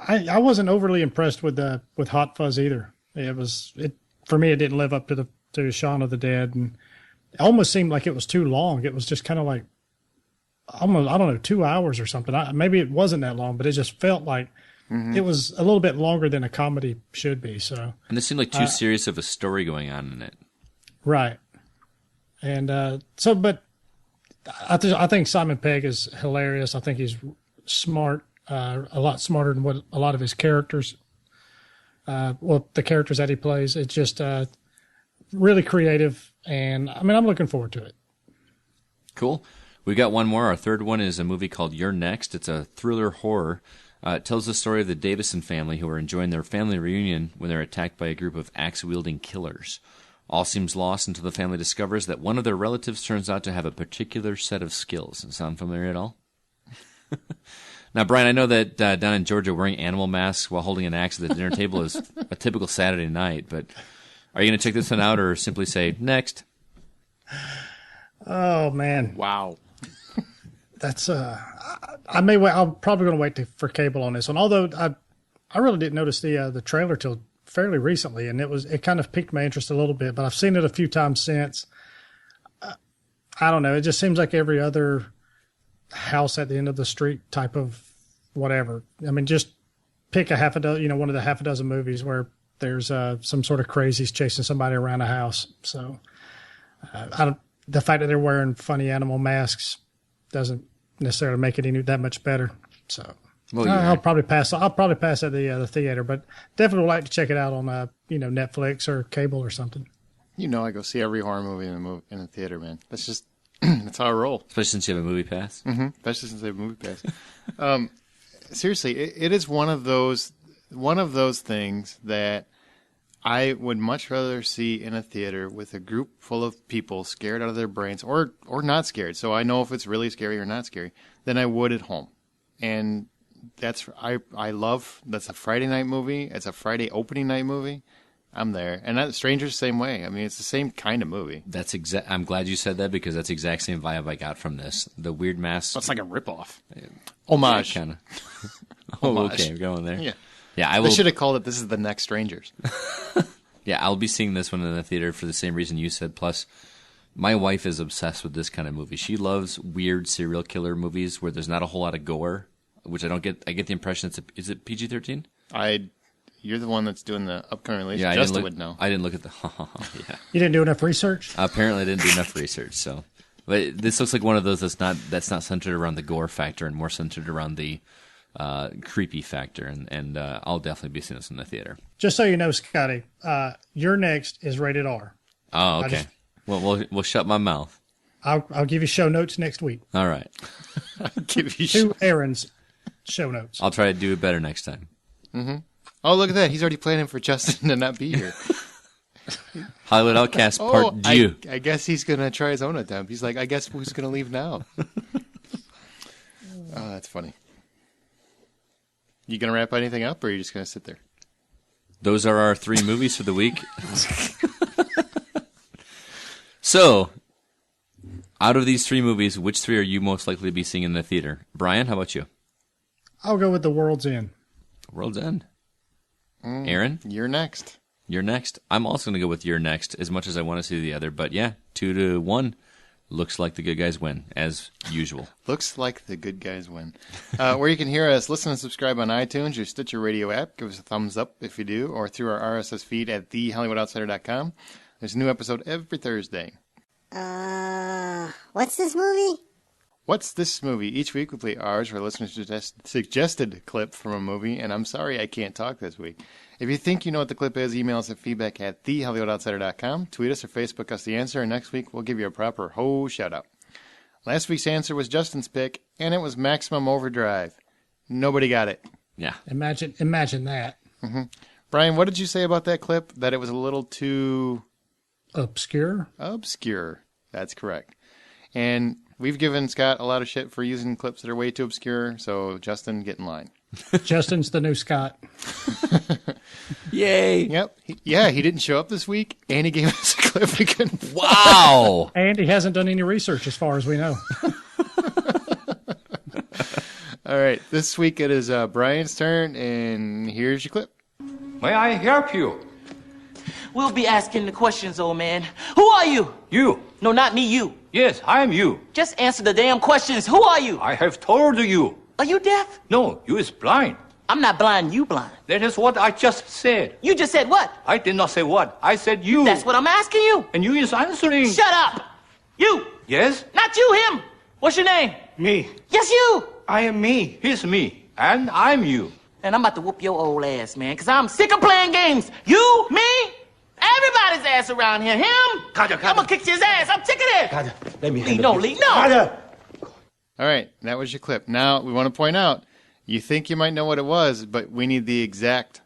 I wasn't overly impressed with Hot Fuzz either. For me. It didn't live up to Shaun of the Dead, and it almost seemed like it was too long. It was just kind of like almost, I don't know, 2 hours or something. Maybe it wasn't that long, but it just felt like it was a little bit longer than a comedy should be. So, and it seemed like too serious of a story going on in it. Right. And but I think Simon Pegg is hilarious. I think he's smart, a lot smarter than what a lot of his characters, the characters that he plays. It's just really creative, and I mean, I'm looking forward to it. Cool. We got one more. Our third one is a movie called You're Next. It's a thriller horror. It tells the story of the Davison family who are enjoying their family reunion when they're attacked by a group of axe-wielding killers. All seems lost until the family discovers that one of their relatives turns out to have a particular set of skills. Does that sound familiar at all? Now, Brian, I know that down in Georgia, wearing animal masks while holding an axe at the dinner table is a typical Saturday night, but are you going to check this one out or simply say, next? Oh, man. Wow. That's I may wait. I'm probably going to wait for cable on this one. Although I really didn't notice the trailer till fairly recently, and it kind of piqued my interest a little bit. But I've seen it a few times since. I don't know. It just seems like every other house at the end of the street type of whatever. I mean, just pick one of the half a dozen movies where there's some sort of crazies chasing somebody around a house. So the fact that they're wearing funny animal masks doesn't necessarily make it that much better. So I'll probably pass. I'll probably pass at the theater, but definitely would like to check it out on Netflix or cable or something. I go see every horror movie in the theater, man. That's just that's how I roll. Especially since you have a movie pass. Mm-hmm. Especially since I have a movie pass. Seriously, it is one of those things that I would much rather see in a theater with a group full of people scared out of their brains or not scared. So I know if it's really scary or not scary than I would at home. And that's a Friday night movie. It's a Friday opening night movie. I'm there. And Strangers the same way. I mean, it's the same kind of movie. I'm glad you said that because that's the exact same vibe I got from this. The weird mask. It's like a ripoff. Homage. Kind of. Oh, okay. We're going there. Yeah. Yeah, They should have called it This is the Next Strangers. Yeah, I'll be seeing this one in the theater for the same reason you said. Plus, My wife is obsessed with this kind of movie. She loves weird serial killer movies where there's not a whole lot of gore, which I don't get. I get the impression is it PG-13? You're the one that's doing the upcoming release. Yeah, Justin would know. I didn't look at the. Yeah. You didn't do enough research? Apparently, I didn't do enough research. So, but this looks like one of those that's not centered around the gore factor and more centered around the creepy factor. And I'll definitely be seeing this in the theater. Just so you know, Scotty, your next is rated R. Oh, okay. Well, we'll shut my mouth. I'll give you show notes next week. All right. Give you To Aaron's show notes. I'll try to do it better next time. Mm-hmm. Oh, look at that. He's already planning for Justin to not be here. Hollywood Outcast Part 2. I guess he's going to try his own attempt. He's like, I guess who's going to leave now? Oh, that's funny. You going to wrap anything up, or are you just going to sit there? Those are our 3 movies for the week. So, out of these 3 movies, which 3 are you most likely to be seeing in the theater? Brian, how about you? I'll go with The World's End. World's End. Aaron? You're next. You're next. I'm also going to go with You're Next, as much as I want to see the other. But yeah, 2-1. Looks like the good guys win, as usual. Looks like the good guys win. Where you can hear us, listen and subscribe on iTunes, your Stitcher Radio app. Give us a thumbs up if you do, or through our RSS feed at thehollywoodoutsider.com. There's a new episode every Thursday. What's this movie? What's this movie? Each week we play ours, or listeners suggested clip from a movie, and I'm sorry I can't talk this week. If you think you know what the clip is, email us at feedback at thehollywoodoutsider.com, tweet us or Facebook us the answer, and next week we'll give you a proper ho shout-out. Last week's answer was Justin's pick, and it was Maximum Overdrive. Nobody got it. Yeah. Imagine that. Mm-hmm. Brian, what did you say about that clip? That it was a little too... Obscure? Obscure. That's correct. And we've given Scott a lot of shit for using clips that are way too obscure, so Justin, get in line. Justin's the new Scott. Yay. Yep. He didn't show up this week, and he gave us a clip we couldn't find. Wow. And he hasn't done any research as far as we know. All right. This week it is Brian's turn, and here's your clip. May I help you? We'll be asking the questions, old man. Who are you? You. No, not me, you. Yes, I am you. Just answer the damn questions. Who are you? I have told you. Are you deaf? No, you is blind. I'm not blind, you blind. That is what I just said. You just said what? I did not say what. I said you. That's what I'm asking you. And you is answering. Shut up. You. Yes? Not you, him. What's your name? Me. Yes, you. I am me. He's me. And I'm you. And I'm about to whoop your old ass, man, because I'm sick of playing games. You, me, everybody's ass around here. Him. Carter. I'm going to kick his ass. I'm sick of this. Carter, let me Lee, no, Lee, no. All right. That was your clip. Now, we want to point out, you think you might know what it was, but we need the exact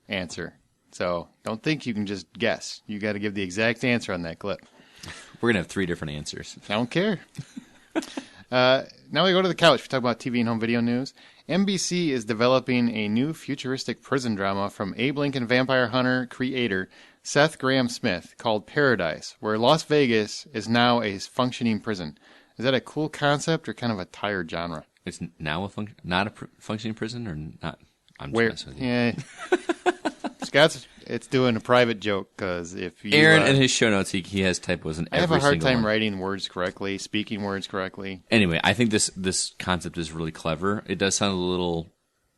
answer. So don't think you can just guess. You got to give the exact answer on that clip. We're going to have 3 different answers. I don't care. Now we go to the couch. We talk about TV and home video news. NBC is developing a new futuristic prison drama from Abe Lincoln Vampire Hunter creator Seth Grahame-Smith called Paradise, where Las Vegas is now a functioning prison. Is that a cool concept or kind of a tired genre? It's now not a functioning prison, or not? I'm just messing with you. Yeah. Scott's it's doing a private joke because if you Aaron in his show notes he has typos in every I have a hard single time one. writing words correctly, speaking words correctly. Anyway, I think this concept is really clever. It does sound a little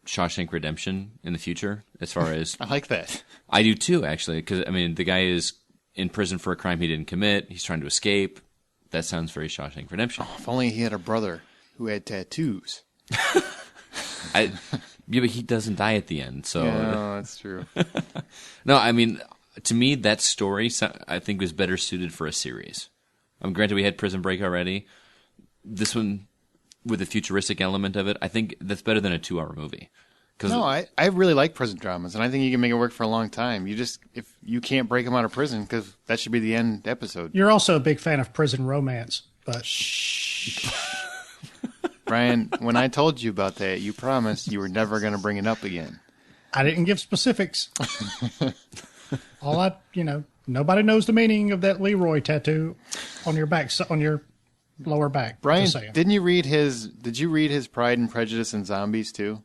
Shawshank Redemption in the future, as far as I like that. I do too, actually, because I mean the guy is in prison for a crime he didn't commit. He's trying to escape. That sounds very Shawshank Redemption. Oh, if only he had a brother who had tattoos. Yeah, but he doesn't die at the end, so No, that's true. No, I mean, to me, that story I think was better suited for a series. Granted, we had Prison Break already. This one, with the futuristic element of it, I think that's better than a 2-hour movie. No, I really like prison dramas, and I think you can make it work for a long time. If you can't break them out of prison, because that should be the end episode. You're also a big fan of prison romance, but Brian, when I told you about that, you promised you were never going to bring it up again. I didn't give specifics. Nobody knows the meaning of that Leroy tattoo on your back, on your lower back. Brian, did you read his Pride and Prejudice and Zombies too?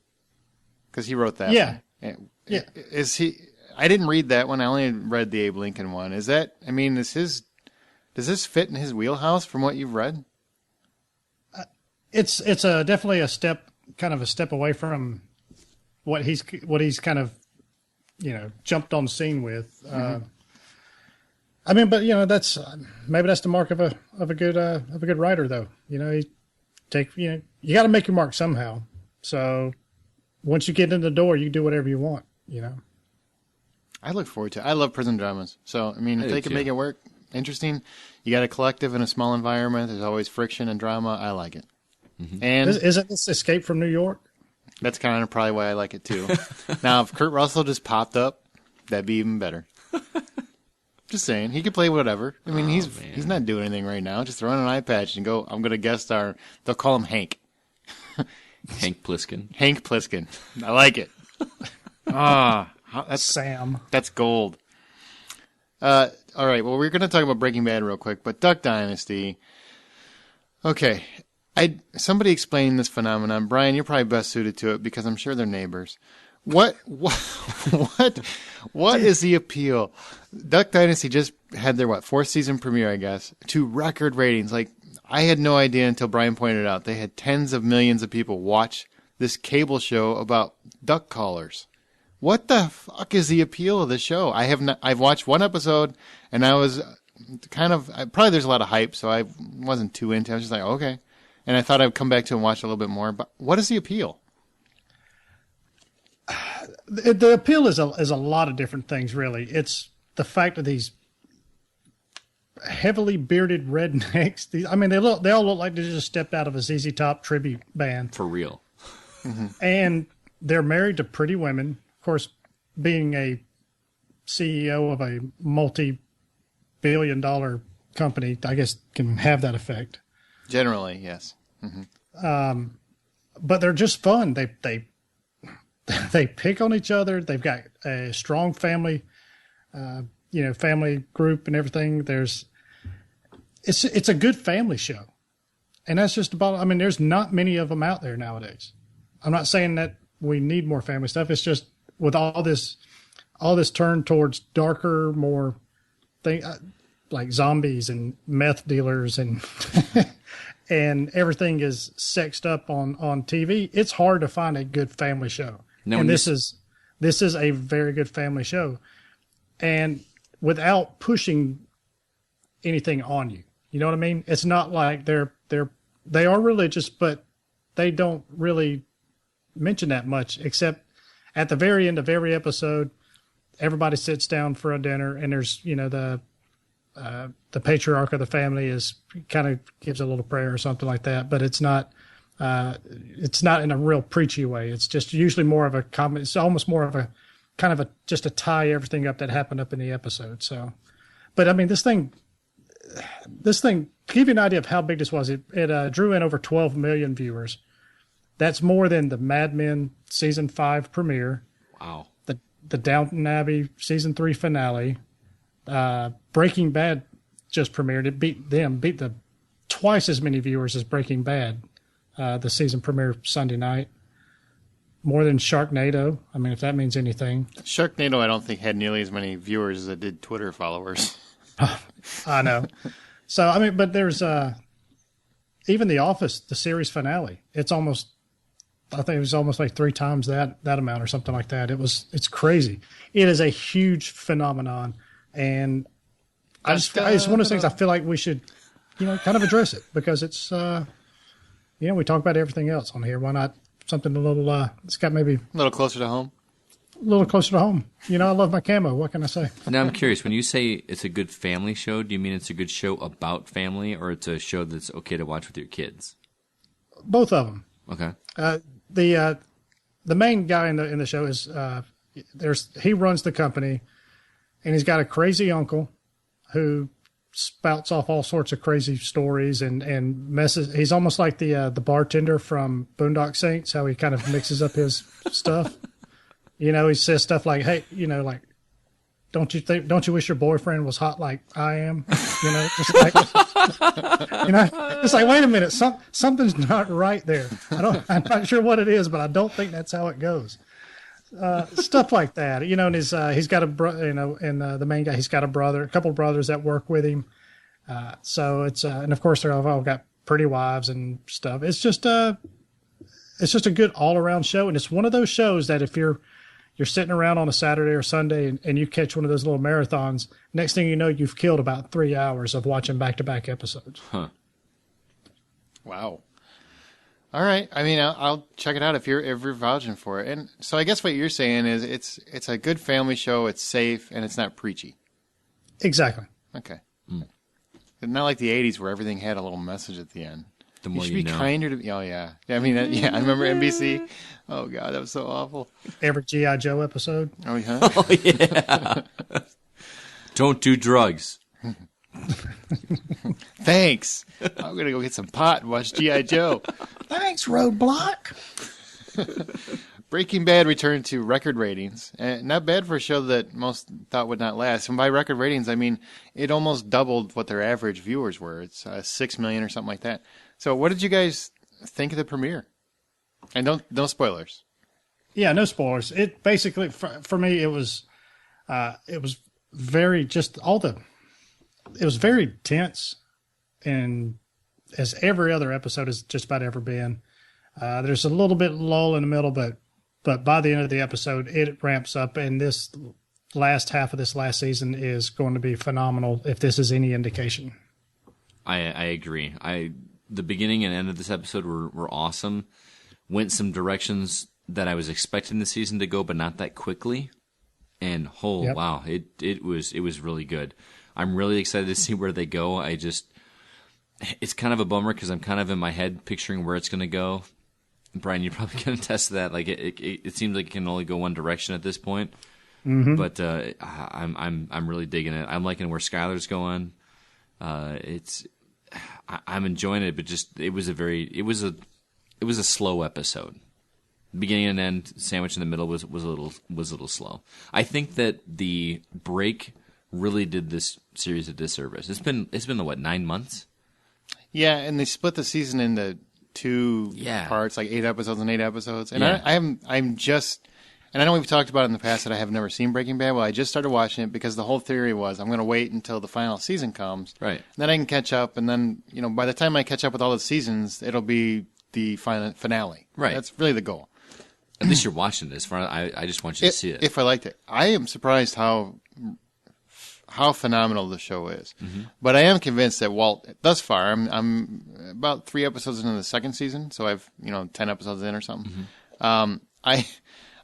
Because he wrote that. Yeah. One. Yeah. I didn't read that one. I only read the Abe Lincoln one. Is his Does this fit in his wheelhouse from what you've read? It's definitely a step away from what he's kind of jumped on the scene with. I mean, but that's maybe that's the mark of a good writer, though. You got to make your mark somehow. So once you get in the door, you can do whatever you want. I look forward to it. I love prison dramas. So I mean, if they can make it work, interesting. You got a collective in a small environment. There's always friction and drama. I like it. And isn't this Escape from New York? That's kind of probably why I like it too. Now, if Kurt Russell just popped up, that'd be even better. Just saying, he could play whatever. I mean, he's not doing anything right now. Just throw in an eye patch and go. I'm going to guest star. They'll call him Hank. Hank Pliskin. Hank Pliskin. I like it. That's Sam. That's gold. All right. Well, we're going to talk about Breaking Bad real quick, but Duck Dynasty. Okay. Somebody explain this phenomenon. Brian, you're probably best suited to it because I'm sure they're neighbors. What is the appeal? Duck Dynasty just had their fourth season premiere, I guess, to record ratings. Like, I had no idea until Brian pointed out they had tens of millions of people watch this cable show about duck callers. What the fuck is the appeal of the show? I've watched one episode and I was probably there's a lot of hype, so I wasn't too into it. I was just like, okay. And I thought I'd come back to and watch a little bit more. But what is the appeal? The appeal is a lot of different things, really. It's the fact that these heavily bearded rednecks. They all look like they just stepped out of a ZZ Top tribute band. For real. And they're married to pretty women. Of course, being a CEO of a multi-billion-dollar company, I guess, can have that effect. Generally, yes. But they're just fun. They pick on each other. They've got a strong family, family group and everything. It's a good family show, and that's just about. I mean, there's not many of them out there nowadays. I'm not saying that we need more family stuff. It's just with all this turn towards darker, more thing like zombies and meth dealers and and everything is sexed up on TV. It's hard to find a good family show. And this is a very good family show, and without pushing anything on you. You know what I mean? It's not like they are religious, but they don't really mention that much, except at the very end of every episode, everybody sits down for a dinner, and there's the patriarch of the family is kind of gives a little prayer or something like that, but it's not in a real preachy way. It's just usually more of a comment. It's almost more of a kind of just to tie everything up that happened up in the episode. So, but I mean, this thing, to give you an idea of how big this was, it drew in over 12 million viewers. That's more than the Mad Men season 5 premiere. Wow. The Downton Abbey season 3 finale. Breaking Bad just premiered. It beat the twice as many viewers as Breaking Bad. The season premiere Sunday night. More than Sharknado. I mean, if that means anything. Sharknado, I don't think had nearly as many viewers as it did Twitter followers. I know. So, I mean, but there's even The Office, the series finale. I think it was almost like 3 times that amount or something like that. It's crazy. It is a huge phenomenon. And it's one of those things I feel like we should, kind of address it because it's, we talk about everything else on here. Why not something a little, it's got maybe a little closer to home? A little closer to home. I love my camo. What can I say? Now, I'm curious. When you say it's a good family show, do you mean it's a good show about family or it's a show that's okay to watch with your kids? Both of them. Okay. The main guy in the show is, he runs the company and he's got a crazy uncle who spouts off all sorts of crazy stories and messes. He's almost like the bartender from Boondock Saints, how he kind of mixes up his stuff. He says stuff like, "Hey, like, don't you wish your boyfriend was hot like I am?" Just like, it's like, wait a minute, something's not right there. I'm not sure what it is, but I don't think that's how it goes. Stuff like that, and he's got a brother, and the main guy, he's got a couple of brothers that work with him, So it's and of course they've all got pretty wives and stuff. It's just a good all around show, and it's one of those shows that if you're sitting around on a Saturday or Sunday and you catch one of those little marathons, next thing you know, you've killed about 3 hours of watching back to back episodes. Huh. Wow. All right. I mean, I'll check it out if you're vouching for it. And so I guess what you're saying is it's a good family show. It's safe and it's not preachy. Exactly. Okay. Not like the '80s where everything had a little message at the end. The more should be kinder to. Oh yeah. I mean, I remember NBC. Oh god, that was so awful. Every G.I. Joe episode. Oh yeah. Oh yeah. Don't do drugs. Thanks. I'm gonna go get some pot and watch G.I. Joe. Thanks, Roadblock. Breaking Bad returned to record ratings. Not bad for a show that most thought would not last. And by record ratings, I mean it almost doubled what their average viewers were. It's 6 million or something like that. So what did you guys think of the premiere? And no spoilers. Yeah, no spoilers. It basically, for me, it was very it was very tense, and as every other episode has just about ever been. There's a little bit lull in the middle, but by the end of the episode, it ramps up, and this last half of this last season is going to be phenomenal if this is any indication. I agree. The beginning and end of this episode were awesome. Went some directions that I was expecting the season to go, but not that quickly. And Yep. wow, it was really good. I'm really excited to see where they go. It's kind of a bummer because I'm kind of in my head picturing where it's going to go. Brian, you're probably going to test that. Like it seems like it can only go one direction at this point. Mm-hmm. But I'm really digging it. I'm liking where Skylar's going. I'm enjoying it, but just it was a slow episode. Beginning and end, sandwich in the middle was a little slow. I think that the break really did this series a disservice. It's been 9 months? Yeah, and they split the season into two parts, like 8 episodes and 8 episodes. And I'm just, and I know we've talked about it in the past that I have never seen Breaking Bad. Well, I just started watching it because the whole theory was I'm going to wait until the final season comes. Right. Then I can catch up, and then, by the time I catch up with all the seasons, it'll be the finale. Right. That's really the goal. At least you're watching it. I just want you to see it. If I liked it. I am surprised how phenomenal the show is. Mm-hmm. But I am convinced that Walt, thus far, I'm about 3 episodes into the second season, so I've 10 episodes in or something. Mm-hmm.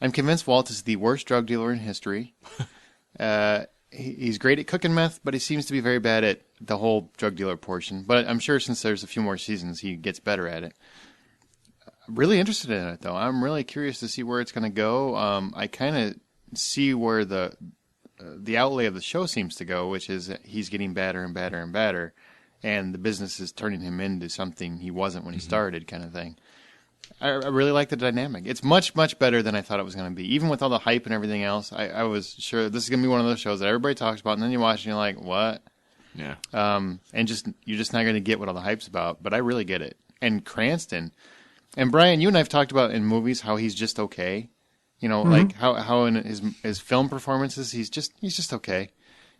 I'm convinced Walt is the worst drug dealer in history. He's great at cooking meth, but he seems to be very bad at the whole drug dealer portion. But I'm sure since there's a few more seasons, he gets better at it. Really interested in it, though. I'm really curious to see where it's going to go. I kind of see where the outlay of the show seems to go, which is that he's getting badder and badder and badder, and the business is turning him into something he wasn't when he started, kind of thing. I really like the dynamic. It's much, much better than I thought it was going to be. Even with all the hype and everything else, I was sure this is going to be one of those shows that everybody talks about, and then you watch and you're like, what? Yeah. And you're just not going to get what all the hype's about, but I really get it. And Cranston, and Brian, you and I have talked about in movies how he's just okay. Like how in his film performances, he's just okay.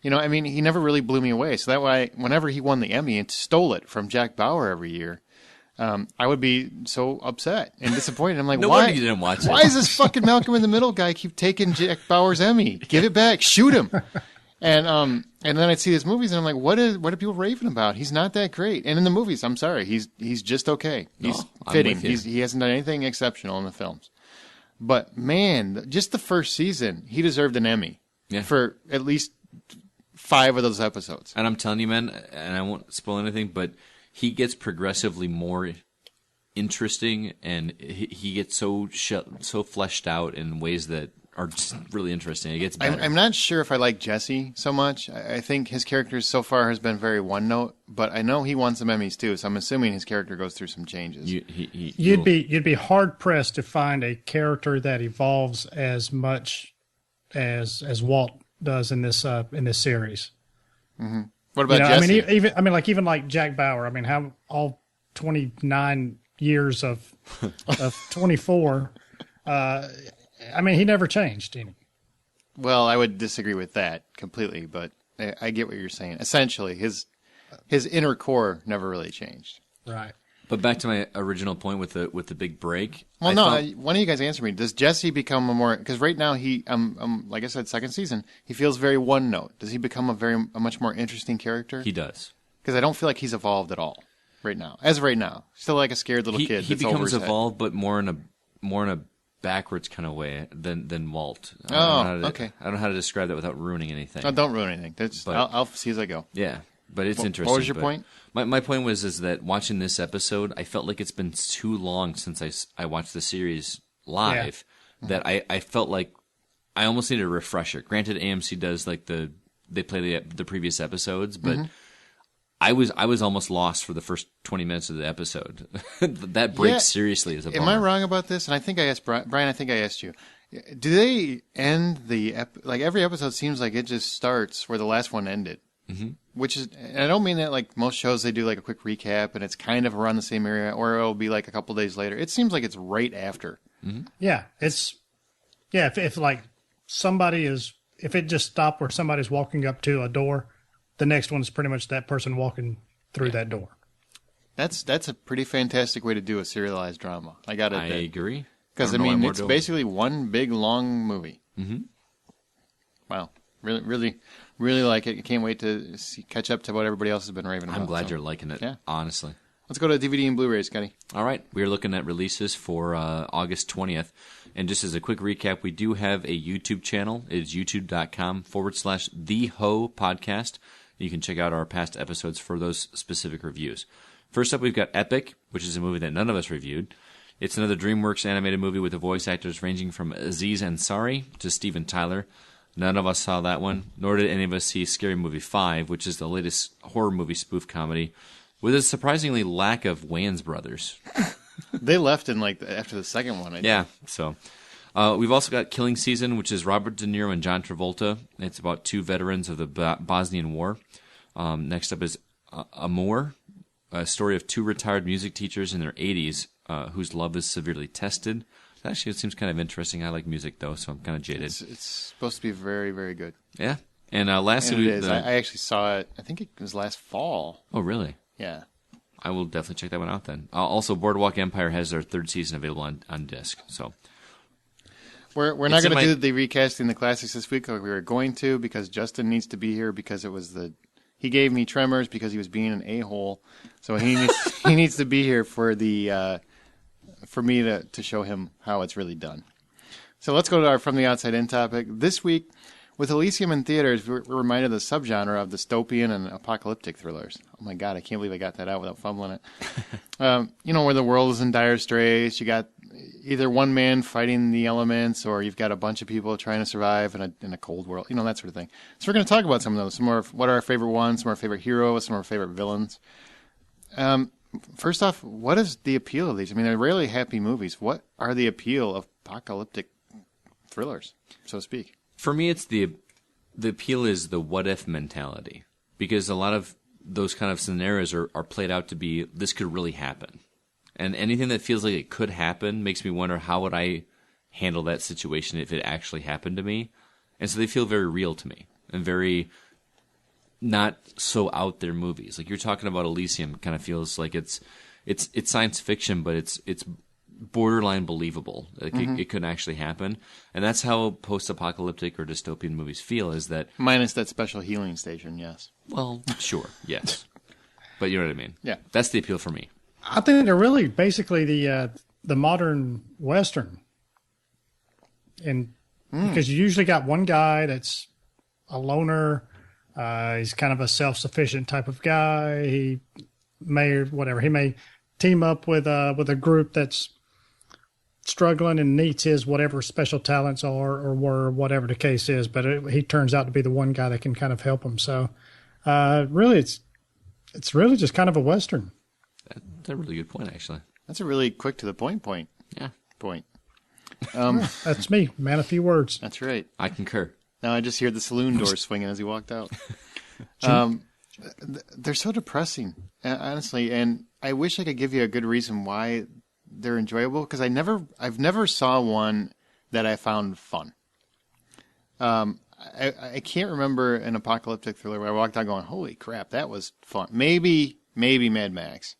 I mean, he never really blew me away. So that way, whenever he won the Emmy and stole it from Jack Bauer every year, I would be so upset and disappointed. I'm like, no why? wonder you didn't watch it. Why is this fucking Malcolm in the Middle guy keep taking Jack Bauer's Emmy? Give it back, shoot him. And then I'd see his movies and I'm like, what are people raving about? He's not that great. And in the movies, I'm sorry, he's just okay. He's fitting. He hasn't done anything exceptional in the films. But man, just the first season, he deserved an Emmy for at least 5 of those episodes. And I'm telling you, man, and I won't spoil anything, but he gets progressively more interesting, and he gets so fleshed out in ways that are just really interesting. It gets better. I'm not sure if I like Jesse so much. I think his character so far has been very one note, but I know he won some Emmys too, so I'm assuming his character goes through some changes. You'd be hard pressed to find a character that evolves as much as Walt does in this series. Mm-hmm. What about Jesse? Even like Jack Bauer. I mean, how all 29 years of 24. He never changed any. Well, I would disagree with that completely, but I get what you're saying. Essentially, his inner core never really changed. Right. But back to my original point with the big break. Well, one of you guys answer me. Does Jesse become a more, because right now he, like I said, second season, he feels very one note. Does he become a much more interesting character? He does. Because I don't feel like he's evolved at all right now. As of right now, still like a scared little kid. He that's over becomes his head. evolved, but more in a backwards kind of way than Walt. Okay. I don't know how to describe that without ruining anything. Oh, don't ruin anything. I'll see as I go. Yeah, but it's interesting. What was your point? My point was that watching this episode, I felt like it's been too long since I watched the series live that I felt like I almost needed a refresher. Granted, AMC does like they play the previous episodes, but I was almost lost for the first 20 minutes of the episode. That break seriously is a bummer. Am I wrong about this? And I think I asked Brian. I think I asked you. Do they end like every episode seems like it just starts where the last one ended? Mm-hmm. Which is, and I don't mean that like most shows they do like a quick recap and it's kind of around the same area, or it'll be like a couple days later. It seems like it's right after. Mm-hmm. Yeah, if like if it just stopped where somebody's walking up to a door, the next one's pretty much that person walking through that door. That's a pretty fantastic way to do a serialized drama. I agree. Because I mean, it's basically one big long movie. Mm-hmm. Wow, really like it. I can't wait to catch up to what everybody else has been raving about. I'm glad you're liking it. Yeah, honestly. Let's go to DVD and Blu-ray, Scotty. All right, we are looking at releases for August 20th. And just as a quick recap, we do have a YouTube channel. It is youtube.com/The Ho Podcast. You can check out our past episodes for those specific reviews. First up, we've got Epic, which is a movie that none of us reviewed. It's another DreamWorks animated movie with the voice actors ranging from Aziz Ansari to Steven Tyler. None of us saw that one, nor did any of us see Scary Movie 5, which is the latest horror movie spoof comedy, with a surprisingly lack of Wayans brothers. They left in like after the second one. I think. Yeah, so... we've also got Killing Season, which is Robert De Niro and John Travolta. It's about two veterans of the Bosnian War. Next up is Amour, a story of two retired music teachers in their 80s whose love is severely tested. Actually, it seems kind of interesting. I like music, though, so I'm kind of jaded. It's supposed to be very, very good. Yeah. And lastly... I actually saw it, I think it was last fall. Oh, really? Yeah. I will definitely check that one out then. Also, Boardwalk Empire has their third season available on disc, so... We're not going to do the recasting the classics this week like we were going to, because Justin needs to be here because it was he gave me tremors because he was being an a-hole. So he needs to be here for for me to show him how it's really done. So let's go to our From the Outside In topic. This week, with Elysium in theaters, we're reminded of the subgenre of dystopian and apocalyptic thrillers. Oh my God, I can't believe I got that out without fumbling it. Where the world is in dire straits, you got either one man fighting the elements, or you've got a bunch of people trying to survive in a cold world, that sort of thing. So we're going to talk about some of those. Some more, what are our favorite ones, some of our favorite heroes, some of our favorite villains. First off, what is the appeal of these? I mean, they're rarely happy movies. What are the appeal of apocalyptic thrillers, so to speak? For me, it's the appeal is the what-if mentality. Because a lot of those kind of scenarios are played out to be, this could really happen. And anything that feels like it could happen makes me wonder, how would I handle that situation if it actually happened to me? And so they feel very real to me and very not so out there movies. Like you're talking about Elysium, kind of feels like it's science fiction, but it's borderline believable. Like it could actually happen. And that's how post-apocalyptic or dystopian movies feel, is that... Minus that special healing station, yes. Well, sure, yes. But you know what I mean? Yeah. That's the appeal for me. I think they're really basically the modern Western, and because you usually got one guy that's a loner, he's kind of a self-sufficient type of guy. He may team up with a group that's struggling and needs his whatever special talents are, or whatever the case is. But he turns out to be the one guy that can kind of help him. So really, it's really just kind of a Western. That's a really good point, actually. That's a really quick to the point. Yeah. Point. That's me, man. A few words. That's right. I concur. Now I just hear the saloon door swinging as he walked out. They're so depressing, honestly, and I wish I could give you a good reason why they're enjoyable, because I've never saw one that I found fun. I can't remember an apocalyptic thriller where I walked out going, "Holy crap, that was fun." Maybe Mad Max,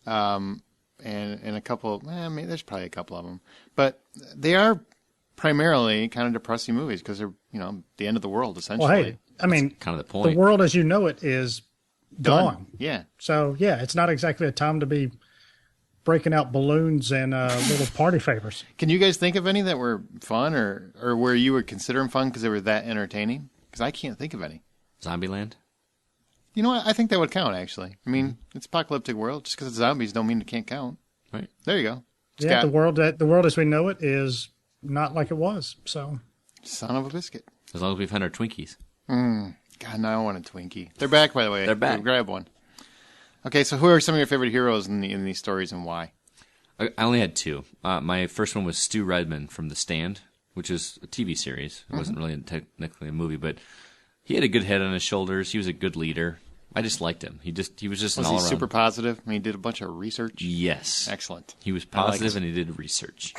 and a couple. Maybe there's probably a couple of them, but they are primarily kind of depressing movies because they're the end of the world essentially. Well, hey, I mean, kind of the point. The world as you know it is gone. Yeah. So yeah, it's not exactly a time to be breaking out balloons and little party favors. Can you guys think of any that were fun or where you would consider them fun because they were that entertaining? Because I can't think of any. Zombieland? You know what? I think that would count, actually. I mean, it's apocalyptic world. Just because it's zombies don't mean it can't count. Right. There you go. Yeah, the world as we know it is not like it was. So, son of a biscuit. As long as we find our Twinkies. God, now I want a Twinkie. They're back, by the way. They're back. Grab one. Okay, so who are some of your favorite heroes in these stories and why? I only had two. My first one was Stu Redman from The Stand, which is a TV series. It wasn't really technically a movie, but he had a good head on his shoulders. He was a good leader. I just liked him. He was just an all-around. Was he super positive? I mean, he did a bunch of research? Yes. Excellent. He was positive and he did research.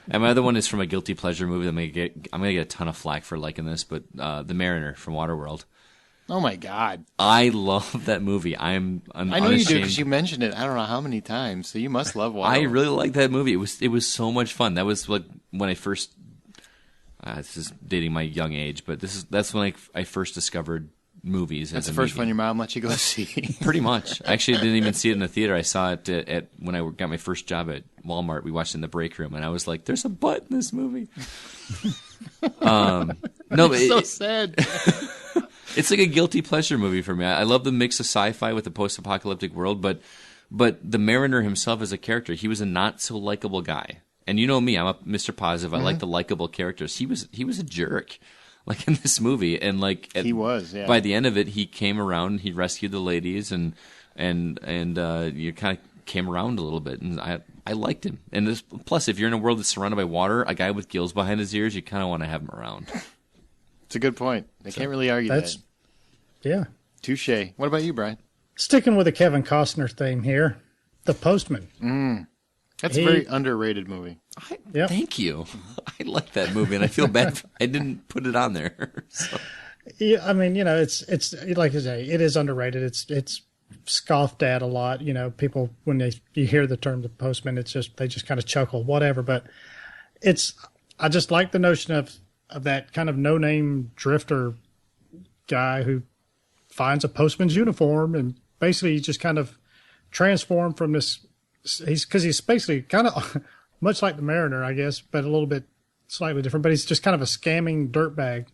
And my other one is from a guilty pleasure movie. I'm gonna get a ton of flack for liking this, but The Mariner from Waterworld. Oh my God! I love that movie. I know you do because you mentioned it. I don't know how many times. So you must love Waterworld. I really like that movie. It was so much fun. That was like when I first. This is dating my young age, but that's when I first discovered movies. That's the first one your mom let you go see. Pretty much. I actually didn't even see it in the theater. I saw it at when I got my first job at Walmart. We watched it in the break room, and I was like, "There's a butt in this movie." No, it's so sad. It's like a guilty pleasure movie for me. I love the mix of sci-fi with the post-apocalyptic world, but the Mariner himself as a character, he was a not so likable guy. And you know me, I'm a Mr. Positive. I like the likable characters. He was a jerk, like in this movie, and he was. Yeah. By the end of it, he came around. He rescued the ladies, and you kind of came around a little bit, and I liked him. And plus, if you're in a world that's surrounded by water, a guy with gills behind his ears, you kind of want to have him around. It's a good point. They can't really argue that. Yeah. Touche. What about you, Brian? Sticking with the Kevin Costner theme here, The Postman. That's a very underrated movie. Thank you. I like that movie, and I feel bad I didn't put it on there. So. Yeah, I mean, it's like I say, it is underrated. It's scoffed at a lot. People when you hear the term The Postman, they just kind of chuckle, whatever. But I just like the notion of that kind of no-name drifter guy who finds a postman's uniform and basically just kind of transformed from this. He's basically kind of much like the Mariner, I guess, but a little bit slightly different. But he's just kind of a scamming dirtbag,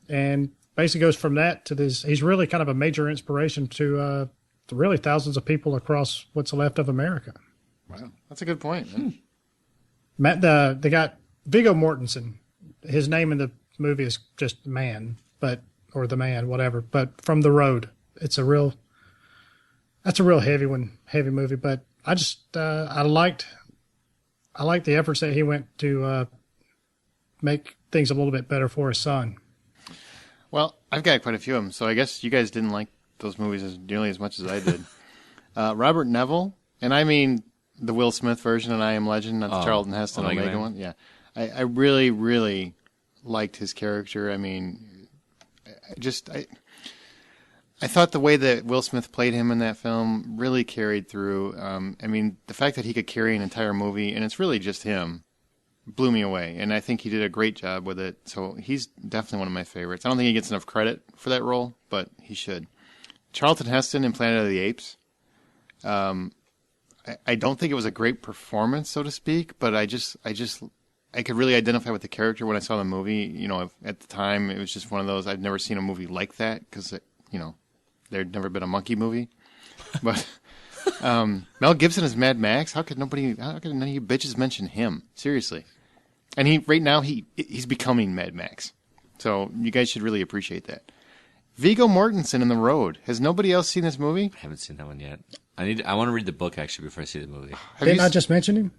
and basically goes from that to this. He's really kind of a major inspiration to really thousands of people across what's left of America. Wow, that's a good point. Matt, they got Viggo Mortensen. His name in the movie is just Man, or the Man, whatever. But From the Road, that's a real heavy movie. But I just I liked the efforts that he went to make things a little bit better for his son. Well, I've got quite a few of them, so I guess you guys didn't like those movies nearly as much as I did. Robert Neville, and I mean the Will Smith version of I Am Legend, not the Charlton Heston Omega one. Yeah, I really, really liked his character. I mean, I thought the way that Will Smith played him in that film really carried through. I mean, the fact that he could carry an entire movie, and it's really just him, blew me away. And I think he did a great job with it. So he's definitely one of my favorites. I don't think he gets enough credit for that role, but he should. Charlton Heston in Planet of the Apes. I don't think it was a great performance, so to speak, but I could really identify with the character when I saw the movie. At the time, it was just one of those, I'd never seen a movie like that because, there'd never been a monkey movie. But Mel Gibson as Mad Max, how could none of you bitches mention him? Seriously. And right now he's becoming Mad Max. So you guys should really appreciate that. Viggo Mortensen in The Road. Has nobody else seen this movie? I haven't seen that one yet. I want to read the book actually before I see the movie. Didn't I just mention him?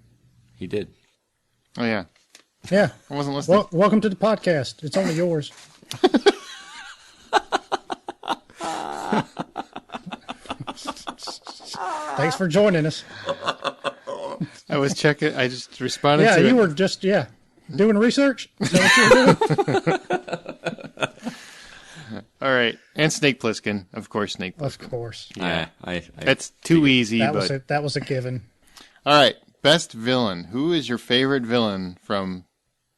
He did. Oh yeah. Yeah. I wasn't listening. Well, welcome to the podcast. It's only yours. Thanks for joining us. I was checking. I just responded to it. Yeah, you were just, doing research? Is that what you were doing? And Snake Plissken, of course. Snake Of Plissken. course. Yeah, That's too easy. That was a given. All right, best villain. Who is your favorite villain from?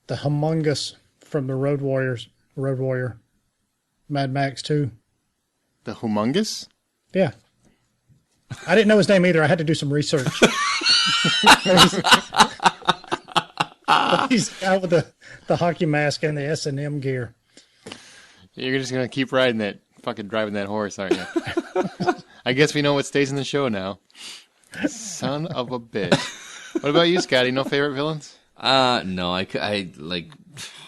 The Humongous from the Road Warrior, Mad Max 2. The Humongous? Yeah. I didn't know his name either. I had to do some research. He's the guy with the hockey mask and the S&M gear. You're just gonna keep riding that, fucking driving that horse, aren't you? I guess we know what stays in the show now. Son of a bitch. What about you, Scotty? No favorite villains? No, I like.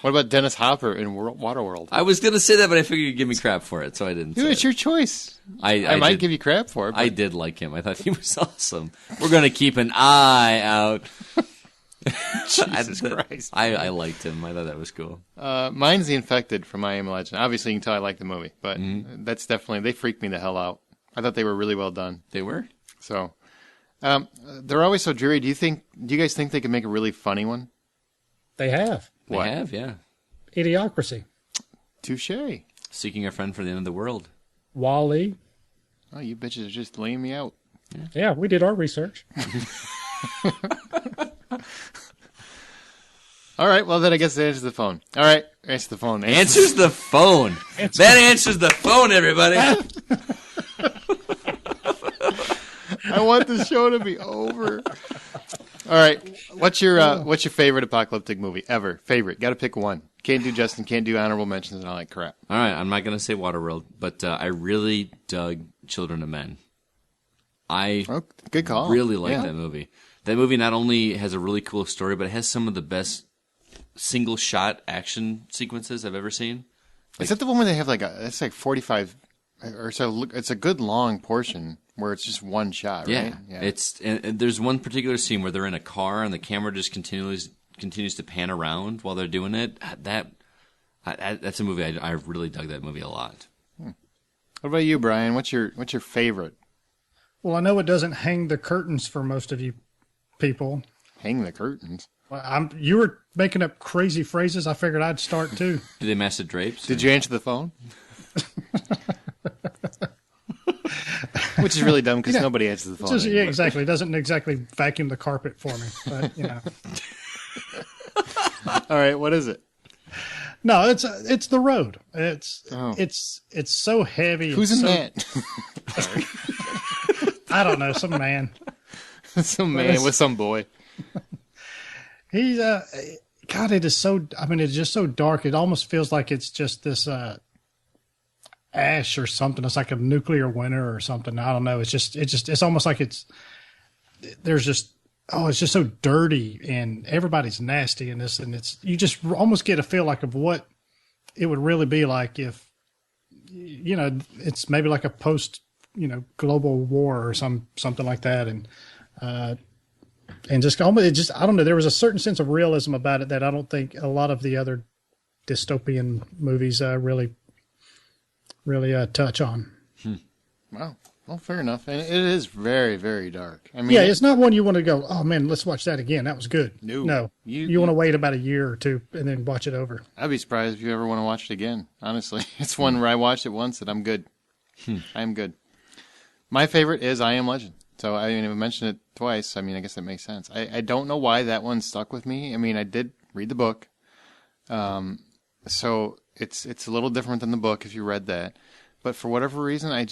What about Dennis Hopper in Waterworld? I was gonna say that, but I figured you'd give me crap for it, so I didn't. Dude, say it's it. your choice. I might did- give you crap for it. But I did like him. I thought he was awesome. We're gonna keep an eye out. Jesus Christ. I liked him. I thought that was cool. Mine's The Infected from I Am Legend. Obviously, you can tell I like the movie, but that's definitely, they freaked me the hell out. I thought they were really well done. They were. So, they're always so dreary. Do you guys think they could make a really funny one? They have. What? They have, yeah. Idiocracy. Touche. Seeking a friend for the end of the world. Wall-E. Oh, you bitches are just laying me out. Yeah, we did our research. All right, well, then I guess it answers the phone. All right, answer the phone. Answers the phone. That answers the phone, everybody. I want the show to be over. All right, what's your favorite apocalyptic movie ever? Favorite? Got to pick one. Can't do Justin. Can't do honorable mentions and all that crap. All right, I'm not going to say Waterworld, but I really dug Children of Men. Oh, good call. Really like Yeah. that movie. That movie not only has a really cool story, but it has some of the best single shot action sequences I've ever seen. Is that the one where they have it's like 45, or so? It's a good long portion where it's just one shot, right? Yeah. It's and there's one particular scene where they're in a car and the camera just continues to pan around while they're doing it. That's a movie I really dug that movie a lot. What about you, Brian? What's your favorite? Well, I know it doesn't hang the curtains for most of you people. Hang the curtains. Well, you were making up crazy phrases. I figured I'd start too. Do they mess the drapes? Did you answer the phone? Which is really dumb because nobody answers the phone. Just, yeah, exactly. It doesn't exactly vacuum the carpet for me, but All right, what is it? No, it's The Road. It's Oh. it's so heavy. Who's in so, that? I don't know, some man. Some man with some boy. He's God, it is so. I mean, it's just so dark. It almost feels like it's just this ash or something. It's like a nuclear winter or something. I don't know. It's almost like it's just so dirty and everybody's nasty in this, and you just almost get a feel like of what it would really be like if it's maybe like a post global war or something like that, and just almost I don't know. There was a certain sense of realism about it that I don't think a lot of the other dystopian movies really touch on. Wow. Well, fair enough. And it is very, very dark. I mean, Yeah, it's not one you want to go, oh man, let's watch that again. That was good. No. You want to wait about a year or two and then watch it over. I'd be surprised if you ever want to watch it again. Honestly, it's one where I watched it once and I'm good. I'm good. My favorite is I Am Legend. So I mean, I mentioned it twice. I mean, I guess that makes sense. I don't know why that one stuck with me. I mean, I did read the book, so it's a little different than the book if you read that. But for whatever reason, I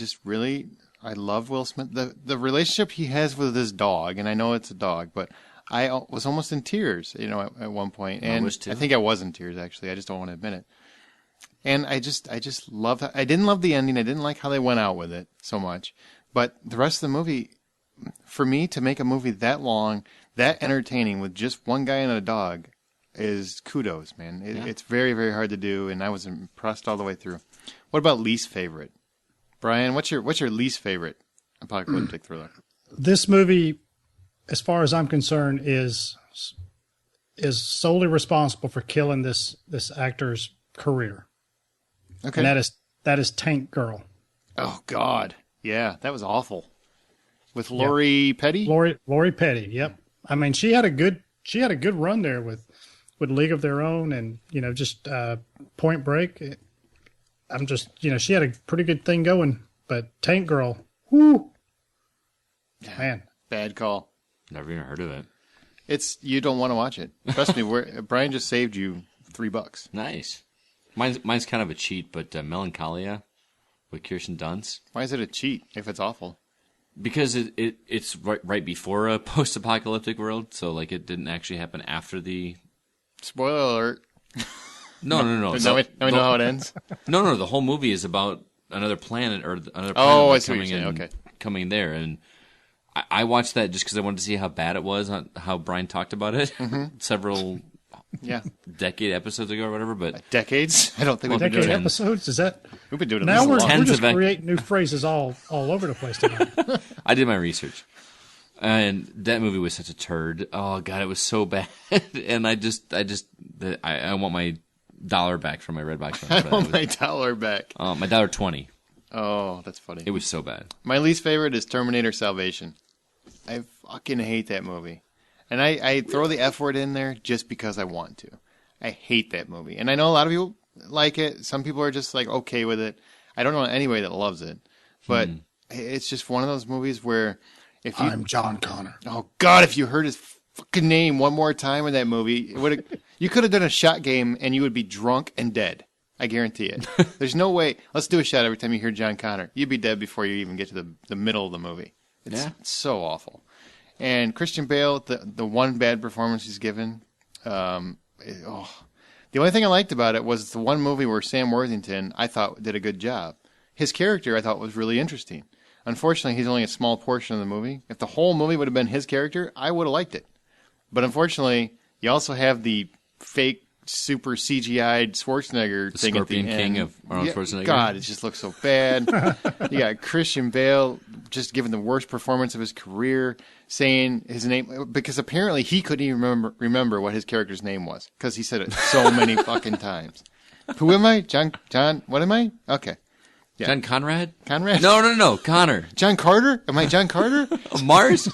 love Will Smith. The relationship he has with his dog, and I know it's a dog, but I was almost in tears, at one point. And I was too. I think I was in tears, actually. I just don't want to admit it. And I just love I didn't love the ending. I didn't like how they went out with it so much. But the rest of the movie, for me to make a movie that long, that entertaining with just one guy and a dog is kudos, man. It's very, very hard to do, and I was impressed all the way through. What about least favorite? Brian, what's your least favorite apocalyptic thriller? This movie, as far as I'm concerned, is solely responsible for killing this actor's career. Okay. And that is Tank Girl. Oh God, yeah, that was awful. With Lori Petty. Lori Petty. Yep. I mean, she had a good run there with League of Their Own and just Point Break. I'm just, she had a pretty good thing going, but Tank Girl, whoo, man. Bad call. Never even heard of it. You don't want to watch it. Trust me, Brian just saved you $3. Nice. Mine's kind of a cheat, but Melancholia with Kirsten Dunst. Why is it a cheat if it's awful? Because it's right before a post-apocalyptic world, so like it didn't actually happen after the... Spoiler alert. No. Now we know how it ends? No, the whole movie is about another planet or another planet I see what you're saying. Okay. Coming there. And I watched that just because I wanted to see how bad it was, how Brian talked about it several decade episodes ago or whatever. But decades? I don't think we've been doing decade episodes? Is that... We've been doing it now we're tens just of creating new phrases all over the place tonight. I did my research. And that movie was such a turd. Oh God, it was so bad. And I want my $1 back from my Redbox. I want my $1 back. My $1.20. Oh, that's funny. It was so bad. My least favorite is Terminator Salvation. I fucking hate that movie. And I throw the F word in there just because I want to. I hate that movie. And I know a lot of people like it. Some people are just like okay with it. I don't know anybody that loves it. But it's just one of those movies where if you... I'm John Connor. Oh, God, if you heard his fucking name one more time in that movie, you could have done a shot game and you would be drunk and dead. I guarantee it. There's no way. Let's do a shot every time you hear John Connor. You'd be dead before you even get to the middle of the movie. It's so awful. And Christian Bale, the one bad performance he's given, the only thing I liked about it was the one movie where Sam Worthington, I thought, did a good job. His character, I thought, was really interesting. Unfortunately, he's only a small portion of the movie. If the whole movie would have been his character, I would have liked it. But unfortunately, you also have the fake, super CGI'd Schwarzenegger the thing Scorpion at the King end. of Arnold Schwarzenegger. God, it just looks so bad. You got Christian Bale just giving the worst performance of his career, saying his name, because apparently he couldn't even remember what his character's name was, because he said it so many fucking times. Who am I? John, what am I? Okay. Yeah. John Conrad? Conrad? No, Connor. John Carter? Am I John Carter? Mars?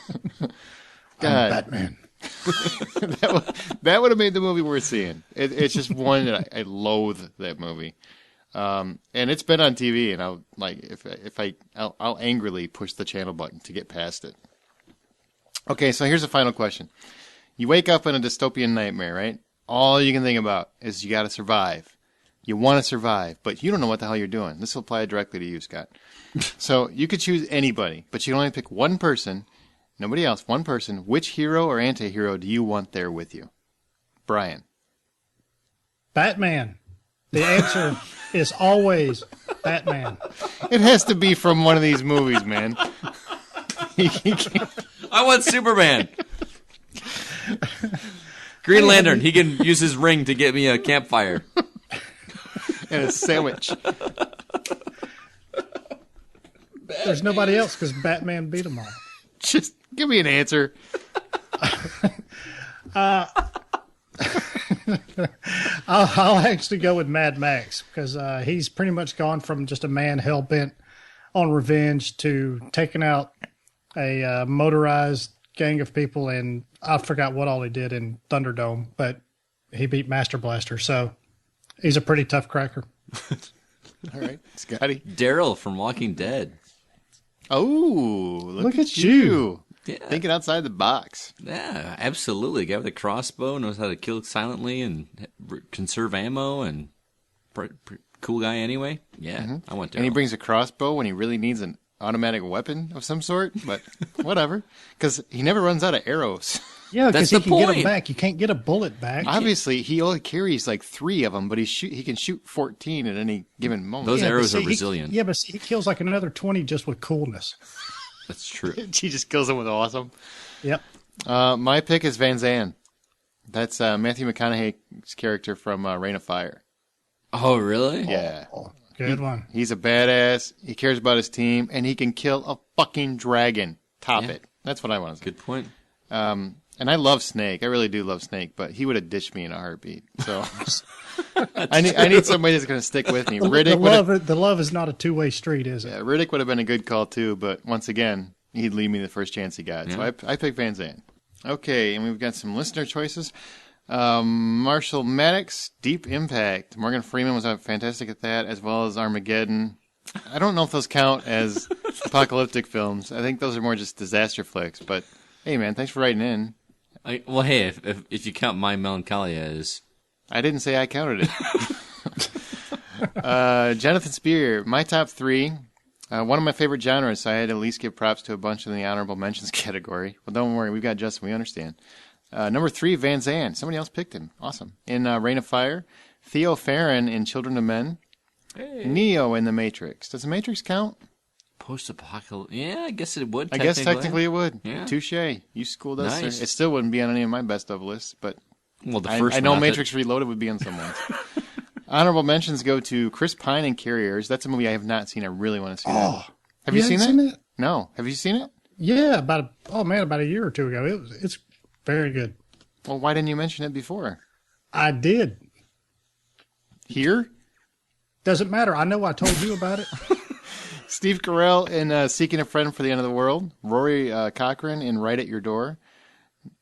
God. Batman. that would have made the movie worth seeing. It's just one that I loathe that movie, and it's been on TV, and I'll I'll angrily push the channel button to get past it. Okay, so here's the final question: you wake up in a dystopian nightmare, right? All you can think about is you got to survive. You want to survive, but you don't know what the hell you're doing. This will apply directly to you, Scott. So you could choose anybody, but you can only pick one person. Nobody else, one person. Which hero or anti-hero do you want there with you? Brian. Batman. The answer is always Batman. It has to be from one of these movies, man. I want Superman. Green Lantern. He can use his ring to get me a campfire. And a sandwich. There's nobody else because Batman beat them all. Just give me an answer. I'll actually go with Mad Max because he's pretty much gone from just a man hell-bent on revenge to taking out a motorized gang of people, and I forgot what all he did in Thunderdome, but he beat Master Blaster, so he's a pretty tough cracker. All right, Scotty. Daryl from Walking Dead. Oh, look at you. you. Yeah. Thinking outside the box. Yeah, absolutely. Guy with a crossbow, knows how to kill silently and conserve ammo, and cool guy anyway. Yeah, I want Daryl. And he brings a crossbow when he really needs an automatic weapon of some sort, but whatever. Because he never runs out of arrows. Yeah, because That's he the can get point. them back. You can't get a bullet back. Obviously, he only carries like 3 of them, but he can shoot 14 at any given moment. Those Yeah, but arrows see, are resilient. but see, he kills like another 20 just with coolness. That's true. He just kills them with awesome. Yep. My pick is Van Zandt. That's Matthew McConaughey's character from Reign of Fire. Oh, really? Yeah. Oh, good one. He's a badass. He cares about his team, and he can kill a fucking dragon. Top it. That's what I want to say. Good point. And I love Snake. I really do love Snake, but he would have ditched me in a heartbeat. So I need somebody that's going to stick with me. The love is not a two-way street, is it? Yeah, Riddick would have been a good call too, but once again, he'd leave me the first chance he got. So I picked Van Zandt. Okay, and we've got some listener choices. Marshall Maddox, Deep Impact. Morgan Freeman was fantastic at that, as well as Armageddon. I don't know if those count as apocalyptic films. I think those are more just disaster flicks. But hey, man, thanks for writing in. Well, hey, if you count My Melancholia as... I didn't say I counted it. Jonathan Spear, my top 3. One of my favorite genres, so I had to at least give props to a bunch in the honorable mentions category. Well, don't worry, we've got Justin. We understand. Number 3, Van Zandt. Somebody else picked him. Awesome. In Reign of Fire. Theo Farron in Children of Men. Hey. Neo in The Matrix. Does The Matrix count? Post-apocalyptic. Yeah, I guess it would. I guess technically it would. Yeah. Touche. You schooled us. Nice. Sir. It still wouldn't be on any of my best of lists, but well, the first I know Matrix Reloaded would be on someone's. Honorable mentions go to Chris Pine and Carriers. That's a movie I have not seen. I really want to see that. Have you seen that? No. Have you seen it? Yeah, about a year or two ago. It's very good. Well, why didn't you mention it before? I did. Here? Doesn't matter. I know I told you about it. Steve Carell in Seeking a Friend for the End of the World. Rory Cochrane in Right at Your Door.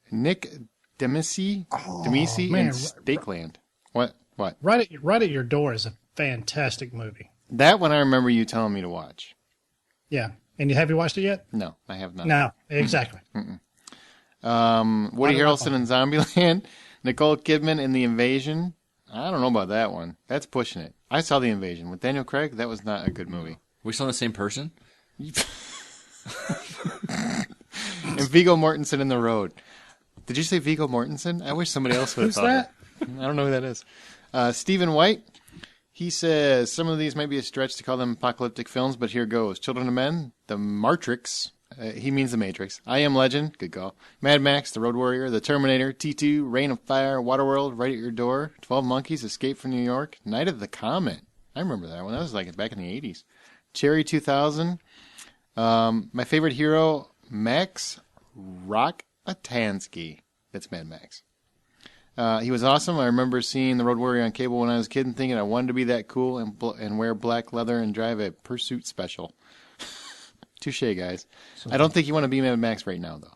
Nick Demisi in Stakeland. What? Right at Your Door is a fantastic movie. That one I remember you telling me to watch. Yeah. And have you watched it yet? No, I have not. No, exactly. Woody Harrelson in Zombieland. Nicole Kidman in The Invasion. I don't know about that one. That's pushing it. I saw The Invasion with Daniel Craig. That was not a good movie. We saw the same person? And Viggo Mortensen in The Road. Did you say Viggo Mortensen? I wish somebody else would have thought that? it. I don't know who that is. Stephen White. He says, some of these might be a stretch to call them apocalyptic films, but here goes. Children of Men, The Matrix. He means The Matrix. I Am Legend. Good call. Mad Max, The Road Warrior, The Terminator, T2, Reign of Fire, Waterworld, Right at Your Door, 12 Monkeys, Escape from New York, Night of the Comet. I remember that one. That was like back in the 80s. Cherry 2000. My favorite hero, Max Rokatansky. That's Mad Max. He was awesome. I remember seeing The Road Warrior on cable when I was a kid and thinking I wanted to be that cool and wear black leather and drive a Pursuit Special. Touche, guys. I don't think you want to be Mad Max right now, though.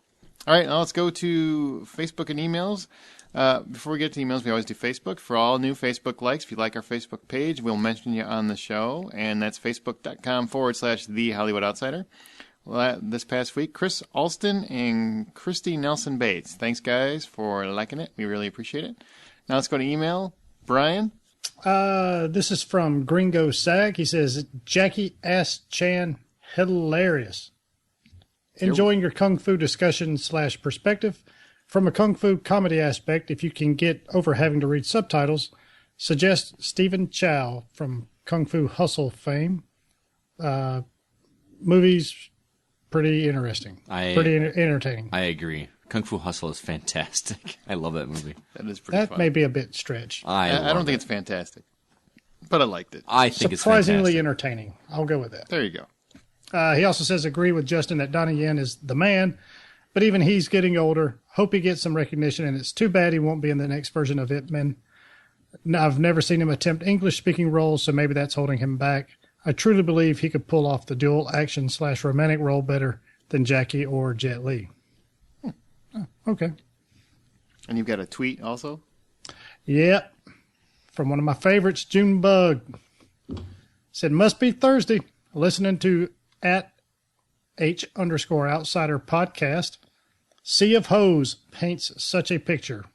All right, now let's go to Facebook and emails. Before we get to emails, we always do Facebook. For all new Facebook likes, if you like our Facebook page, we'll mention you on the show, and that's facebook.com/The Hollywood Outsider. Well, this past week, Chris Alston and Christy Nelson Bates. Thanks, guys, for liking it. We really appreciate it. Now let's go to email. Brian? This is from Gringo Sag. He says, Jackie S. Chan, hilarious. Enjoying your Kung Fu discussion / perspective. From a Kung Fu comedy aspect, if you can get over having to read subtitles, suggest Stephen Chow from Kung Fu Hustle fame. Movies, pretty interesting. Pretty entertaining. I agree. Kung Fu Hustle is fantastic. I love that movie. That is pretty fun. That may be a bit stretched. I don't think it's fantastic, but I liked it. I think it's surprisingly entertaining. I'll go with that. There you go. He also says, agree with Justin that Donnie Yen is the man, but even he's getting older. Hope he gets some recognition, and it's too bad he won't be in the next version of Ip Man. I've never seen him attempt English-speaking roles, so maybe that's holding him back. I truly believe he could pull off the dual action / romantic role better than Jackie or Jet Li. Oh, okay. And you've got a tweet also? Yep. From one of my favorites, Junebug. Said, must be Thursday. Listening to at H_outsider podcast. Sea of Hoes paints such a picture.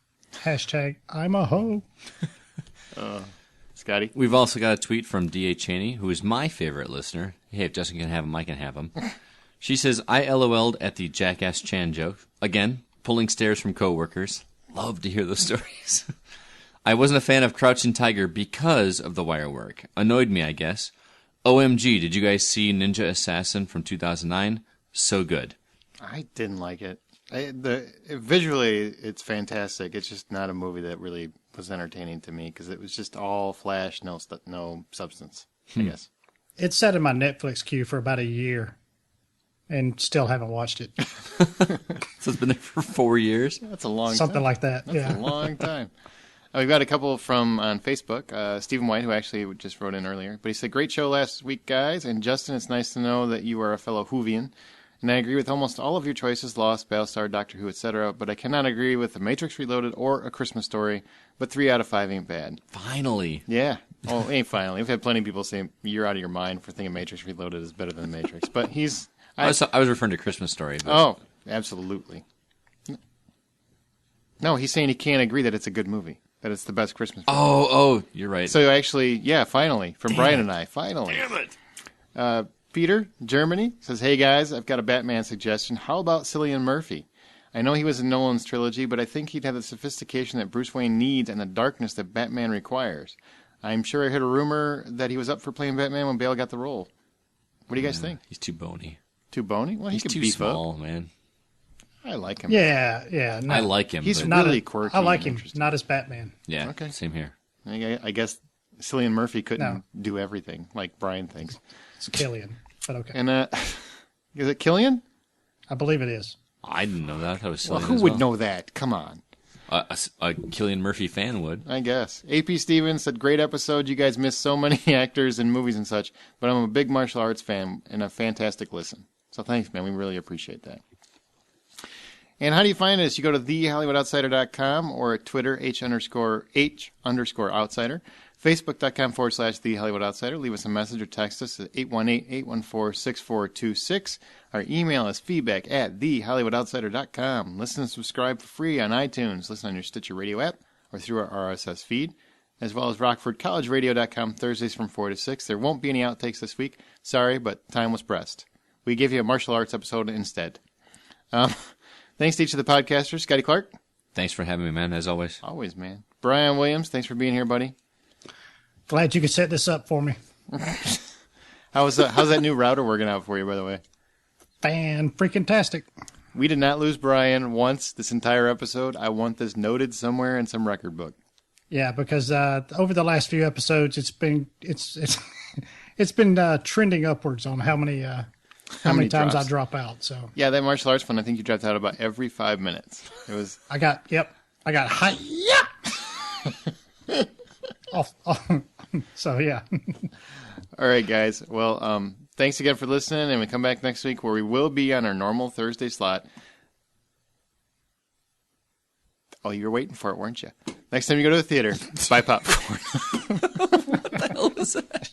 Hashtag I'm a hoe. Scotty? We've also got a tweet from D.A. Cheney, who is my favorite listener. Hey, if Justin can have him, I can have him. She says, I LOL'd at the Jackass Chan joke. Again, pulling stares from coworkers. Love to hear those stories. I wasn't a fan of Crouching Tiger because of the wire work. Annoyed me, I guess. OMG, did you guys see Ninja Assassin from 2009? So good. I didn't like it. Visually, it's fantastic. It's just not a movie that really was entertaining to me because it was just all flash, no substance, I guess. It's sat in my Netflix queue for about a year and still haven't watched it. So it's been there for 4 years? That's a long time. Something like that, That's a long time. We've got a couple from on Facebook. Stephen White, who actually just wrote in earlier. But he said, great show last week, guys. And Justin, it's nice to know that you are a fellow Whovian. and I agree with almost all of your choices, Lost, Battlestar, Doctor Who, etc., but I cannot agree with The Matrix Reloaded or A Christmas Story, but 3 out of 5 ain't bad. Finally. Yeah. Oh, ain't finally. We've had plenty of people say you're out of your mind for thinking Matrix Reloaded is better than The Matrix, but he's... I was referring to Christmas Story. But... Oh, absolutely. No, he's saying he can't agree that it's a good movie, that it's the best Christmas movie. Oh, you're right. So actually, yeah, finally, from Brian and I, finally. Damn it. Peter, Germany, says, hey guys, I've got a Batman suggestion. How about Cillian Murphy? I know he was in Nolan's trilogy, but I think he'd have the sophistication that Bruce Wayne needs and the darkness that Batman requires. I'm sure I heard a rumor that he was up for playing Batman when Bale got the role. What do you guys think? He's too bony. Too bony? Well, He's he could too beef small, up. man. I like him. Yeah. No. I like him. He's but... Not really a- quirky. I like and him, interesting. not as Batman. Yeah, Okay. same here. I guess Cillian Murphy couldn't No. do everything like Brian thinks. It's Killian, but okay. And is it Killian? I believe it is. I didn't know that. I was Well, silly. who as would well. know that? Come on. A Cillian Murphy fan would. I guess. AP Stevens said, great episode. You guys miss so many actors and movies and such, but I'm a big martial arts fan and a fantastic listen. So thanks, man. We really appreciate that. And how do you find us? You go to thehollywoodoutsider.com or at Twitter, H_outsider, Facebook.com/The Hollywood Outsider. Leave us a message or text us at 818-814-6426. Our email is feedback@thehollywoodoutsider.com. Listen and subscribe for free on iTunes. Listen on your Stitcher Radio app or through our RSS feed, as well as RockfordCollegeRadio.com Thursdays from 4 to 6. There won't be any outtakes this week. Sorry, but time was pressed. We give you a martial arts episode instead. Thanks to each of the podcasters. Scotty Clark. Thanks for having me, man, as always. Always, man. Brian Williams, thanks for being here, buddy. Glad you could set this up for me. How's that new router working out for you, by the way? Fan-freaking-tastic. We did not lose Brian once this entire episode. I want this noted somewhere in some record book. Yeah, because over the last few episodes, it's been trending upwards on how many many times drops? I drop out. So Yeah, that martial arts one, I think you dropped out about every 5 minutes. It was I got high. Yeah. off. So yeah. all right, guys. Well, thanks again for listening, and we come back next week where we will be on our normal Thursday slot. Oh, you were waiting for it, weren't you? Next time you go to the theater, buy popcorn. What the hell was that?